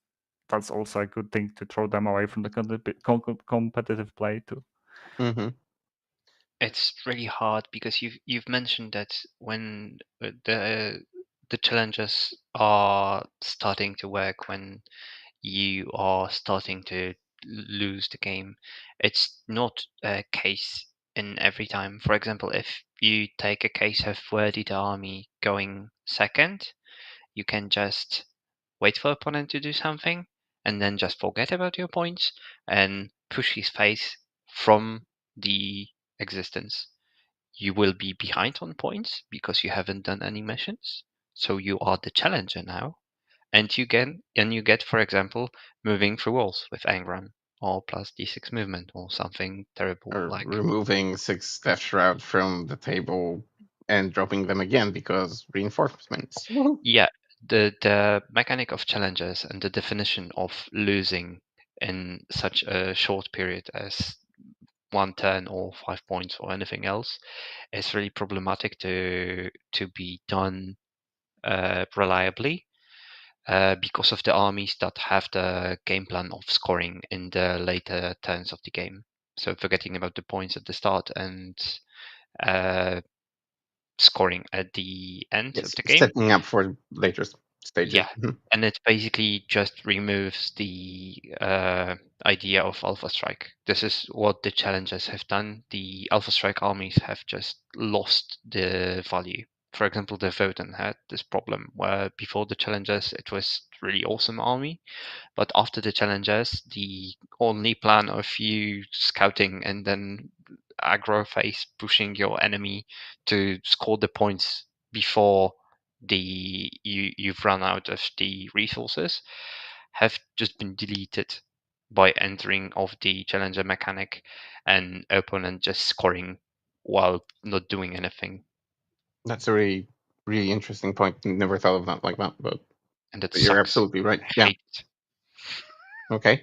that's also a good thing, to throw them away from the competitive play too. Mm-hmm. It's really hard because you've mentioned that when the challenges are starting to work when you are starting to lose the game. It's not a case in every time. For example, if you take a case of Wordy the army going second, you can just wait for opponent to do something and then just forget about your points and push his face from the existence. You will be behind on points because you haven't done any missions. So you are the challenger now. And you get, for example, moving through walls with Angron or plus d6 movement or something terrible Or like. removing 6 Death Shroud from the table and dropping them again because reinforcements. Woohoo. Yeah, the mechanic of challenges and the definition of losing in such a short period as 1 turn or 5 points or anything else is really problematic to be done reliably. Because of the armies that have the game plan of scoring in the later turns of the game. So forgetting about the points at the start and scoring at the end of Yes, the game. setting up for later stages. Yeah, and it basically just removes the idea of Alpha Strike. This is what the challengers have done. The Alpha Strike armies have just lost the value for example, the Votan had this problem where before the challenges it was really awesome army, but after the challenges the only plan of you scouting and then aggro phase pushing your enemy to score the points before you've run out of the resources have just been deleted by entering of the challenger mechanic and opponent just scoring while not doing anything. That's a really, really interesting point. Never thought of that like that, but And that you're sucks. absolutely right. I Yeah. hate it. Okay.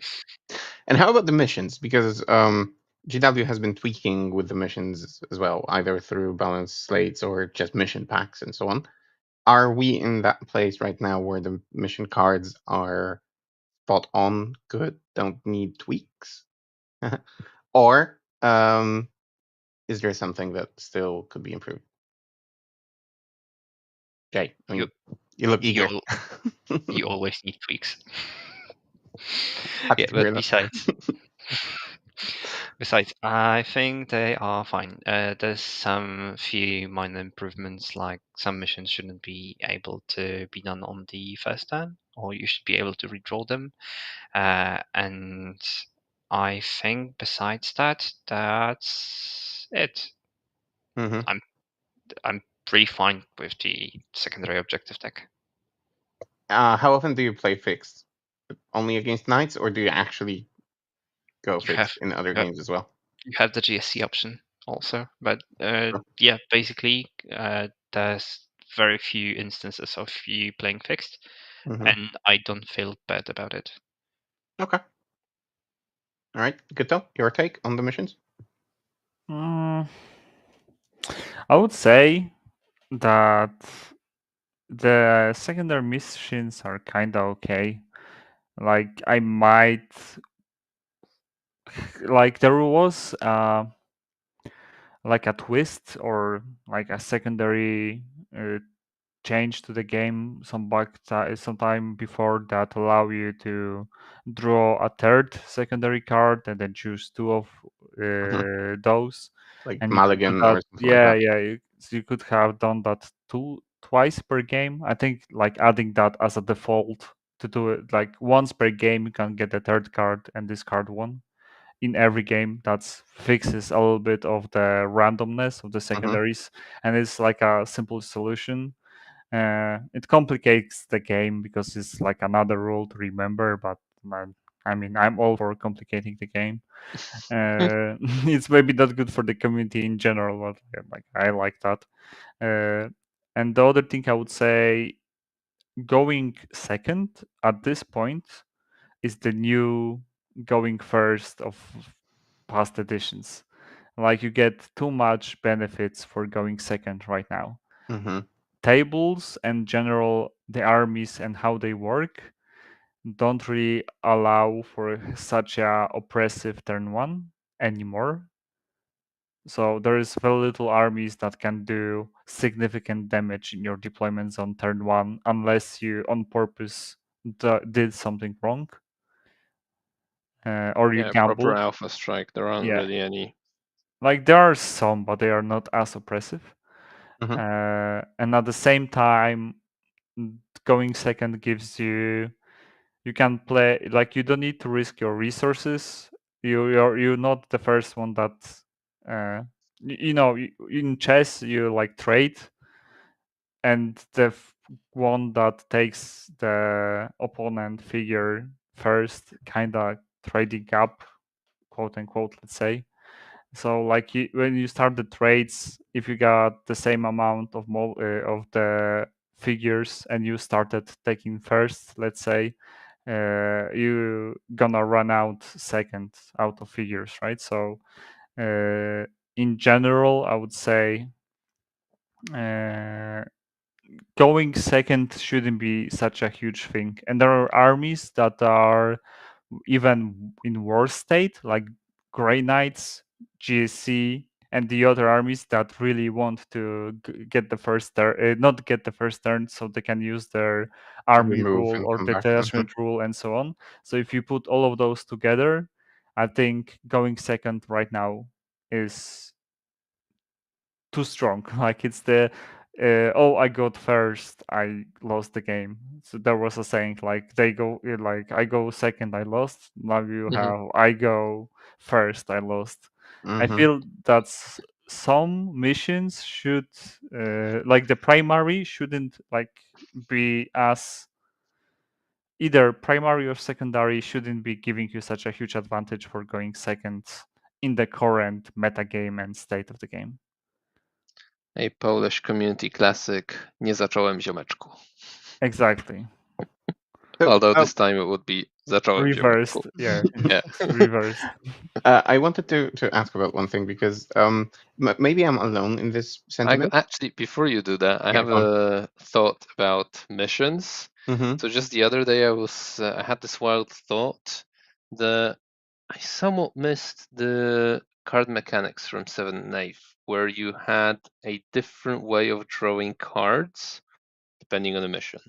And how about the missions? Because GW has been tweaking with the missions as well, either through balanced slates or just mission packs and so on. Are we in that place right now where the mission cards are spot on, good, don't need tweaks? Or is there something that still could be improved? Jay, I mean, you look eager. You always need tweaks. Happy Yeah, to hear but that. besides, I think they are fine. There's some few minor improvements, like some missions shouldn't be able to be done on the first turn, or you should be able to redraw them. And I think besides that, that's it. Mm-hmm. I'm pretty fine with the secondary objective deck. How often do you play fixed? Only against knights, or do you actually go You have fixed in other you have, games as well? you have the GSC option also, but Sure. yeah, basically there's very few instances of you playing fixed, Mm-hmm. and I don't feel bad about it. Okay. All right, Gyto, your take on the missions? I would say that the secondary missions are kind of okay. Like I might like there was like a twist or like a secondary change to the game sometime before that allow you to draw a third secondary card and then choose two of those, Like and you could do Mulligan that. or something like Yeah, that? yeah, you could have done that twice per game. I think like adding that as a default to do it like once per game, you can get the third card and discard one in every game. That fixes a little bit of the randomness of the secondaries, and it's like a simple solution. It complicates the game because it's like another rule to remember, but I mean, I'm all for complicating the game. It's maybe not good for the community in general, but like I like that. And the other thing I would say, going second at this point is the new going first of past editions. Like you get too much benefits for going second right now. Mm-hmm. Tables and general the armies and how they work don't really allow for such a oppressive turn one anymore. So there is very little armies that can do significant damage in your deployments on turn one unless you on purpose did something wrong, or you Yeah, proper gambled. alpha strike. There aren't Yeah, really any. like there are some, but they are not as oppressive. Mm-hmm. And at the same time, going second gives you can play like you don't need to risk your resources. You're not the first one that you know in chess you like trade, and the one that takes the opponent figure first kind of trading up, quote unquote, let's say. So like when you start the trades, if you got the same amount of the figures and you started taking first, let's say, you gonna run out second out of figures, right? So in general, I would say uh, going second shouldn't be such a huge thing. And there are armies that are even in worse state, like Grey Knights, GSC, and the other armies that really want to get the first turn, not get the first turn, so they can use their army Remove rule and or come back. detachment rule and so on. So if you put all of those together, I think going second right now is too strong. Like I got first, I lost the game. So there was a saying like they go like I go second, I lost. Now you Mhm. have I go first, I lost. I Mhm. feel that some missions should like the primary shouldn't like be as either primary or secondary shouldn't be giving you such a huge advantage for going second in the current meta game and state of the game. A Polish community classic. Nie zacząłem ziomeczku. Exactly. So, Although this time it would be zacząłem ziomeczku. Reversed, yeah, Yeah. reversed. I wanted to ask about one thing because maybe I'm alone in this sentiment. Actually, before you do that, I Yeah, have a thought about missions. Mm-hmm. So just the other day, I had this wild thought that I somewhat missed the card mechanics from 7th and 8th, where you had a different way of drawing cards depending on the mission.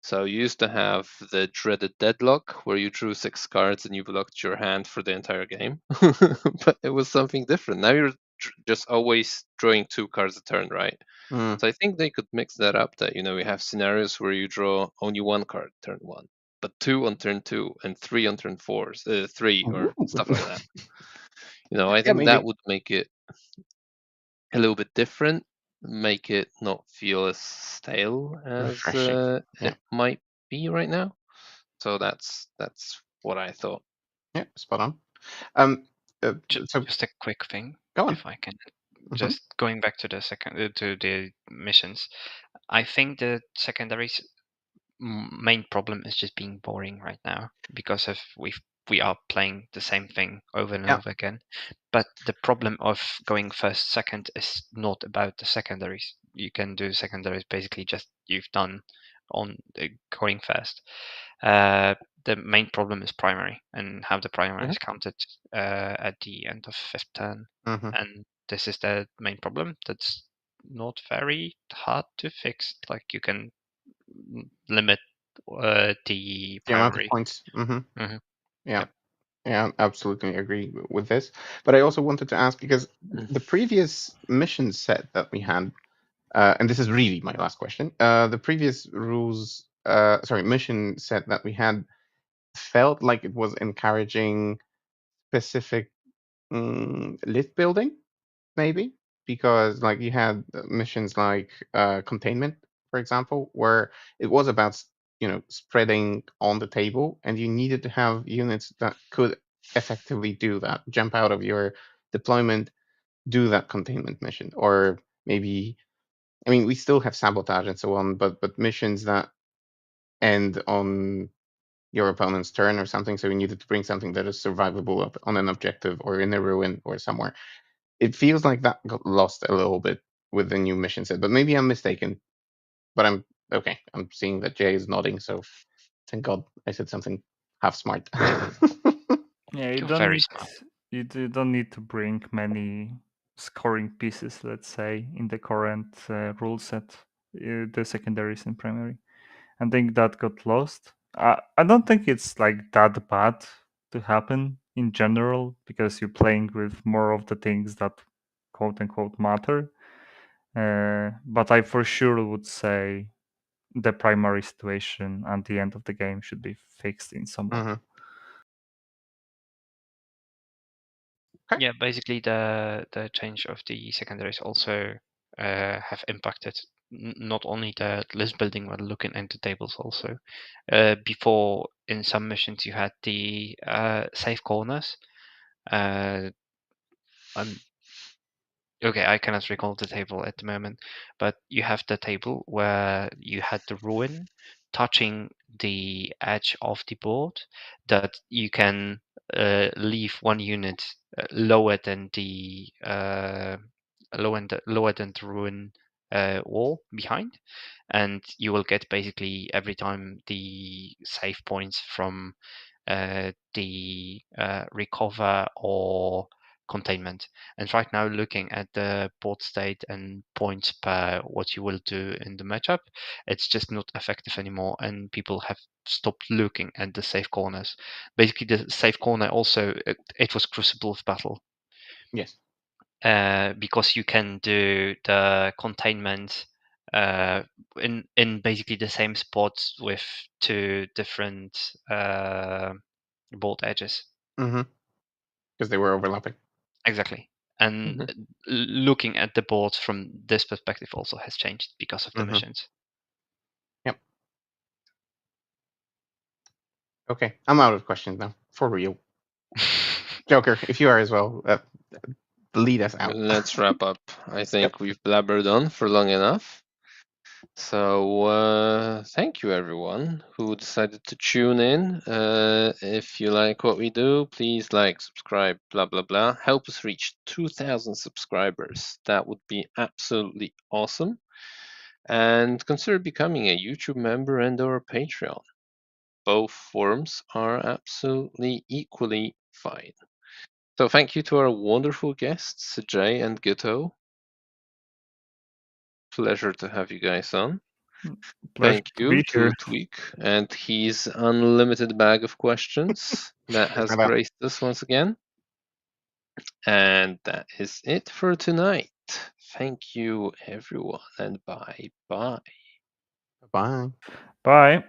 So you used to have the dreaded deadlock, where you drew 6 cards and you blocked your hand for the entire game. But it was something different. Now you're just always drawing 2 cards a turn, right? Mm. So I think they could mix that up. That we have scenarios where you draw only 1 card turn 1, but 2 on turn 2 and 3 on turn 3 or Ooh. stuff like that. I Yeah, think maybe. that would make it a little bit different, make it not feel as stale as Refreshing. Yeah. it might be right now. So that's what I thought. Yeah, spot on. So Just a quick thing, go on. if I can. Mhm. Just going back to the to the missions, I think the secondaries main problem is just being boring right now because of we are playing the same thing over and Yeah. over again. But the problem of going first, second is not about the secondaries. You can do secondaries basically just you've done on going first. The main problem is primary and how the primary is counted at the end of 5th turn. Mm-hmm. And this is the main problem. That's not very hard to fix. Like you can limit the The amount of primary. points. Mm-hmm. Mhm. Yeah. Yep. Yeah, I absolutely agree with this. But I also wanted to ask because the previous mission set that we had, and this is really my last question. The previous mission set that we had felt like it was encouraging specific list building, maybe because like you had missions like containment, for example, where it was about spreading on the table, and you needed to have units that could effectively do that, jump out of your deployment, do that containment mission, or maybe we still have sabotage and so on, but missions that end on your opponent's turn or something, so you needed to bring something that is survivable up on an objective or in a ruin or somewhere. It feels like that got lost a little bit with the new mission set, but maybe I'm mistaken. But I'm okay. I'm seeing that Jay is nodding, so thank God I said something half smart. Yeah, you You're don't very need smart. you don't need to bring many scoring pieces, let's say, in the current rule set, the secondaries and primary. I think that got lost. I don't think it's like that bad to happen in general because you're playing with more of the things that quote unquote matter. But I for sure would say the primary situation at the end of the game should be fixed in some way. Mhm. Okay. Yeah, basically the change of the secondaries also have impacted not only the list building but looking into tables also. Before in some missions you had the safe corners. Okay, I cannot recall the table at the moment, but you have the table where you had the ruin touching the edge of the board that you can leave one unit lower than the lower than the ruin wall behind, and you will get basically every time the save points from the recover or containment. And right now, looking at the board state and points per what you will do in the matchup, it's just not effective anymore, and people have stopped looking at the safe corners. Basically, the safe corner also it was Crucible of Battle. Yes. Because you can do the containment in basically the same spots with 2 different board edges. Mm-hmm. Because they were overlapping. Exactly. And looking at the boards from this perspective also has changed because of the missions. Yep. Okay, I'm out of questions now. For real. Joker, if you are as well, lead us out. Let's wrap up. I think we've blabbered on for long enough. So thank you everyone who decided to tune in. If you like what we do, please like, subscribe, blah blah blah. Help us reach 2,000 subscribers. That would be absolutely awesome. And consider becoming a YouTube member and/or a Patreon. Both forms are absolutely equally fine. So thank you to our wonderful guests, Jay and Gyto. Pleasure to have you guys on. Pleasure Thank to you be to here. Tweak and his unlimited bag of questions that has Hello. graced us once again. And that is it for tonight. Thank you, everyone, and bye bye. Bye. Bye.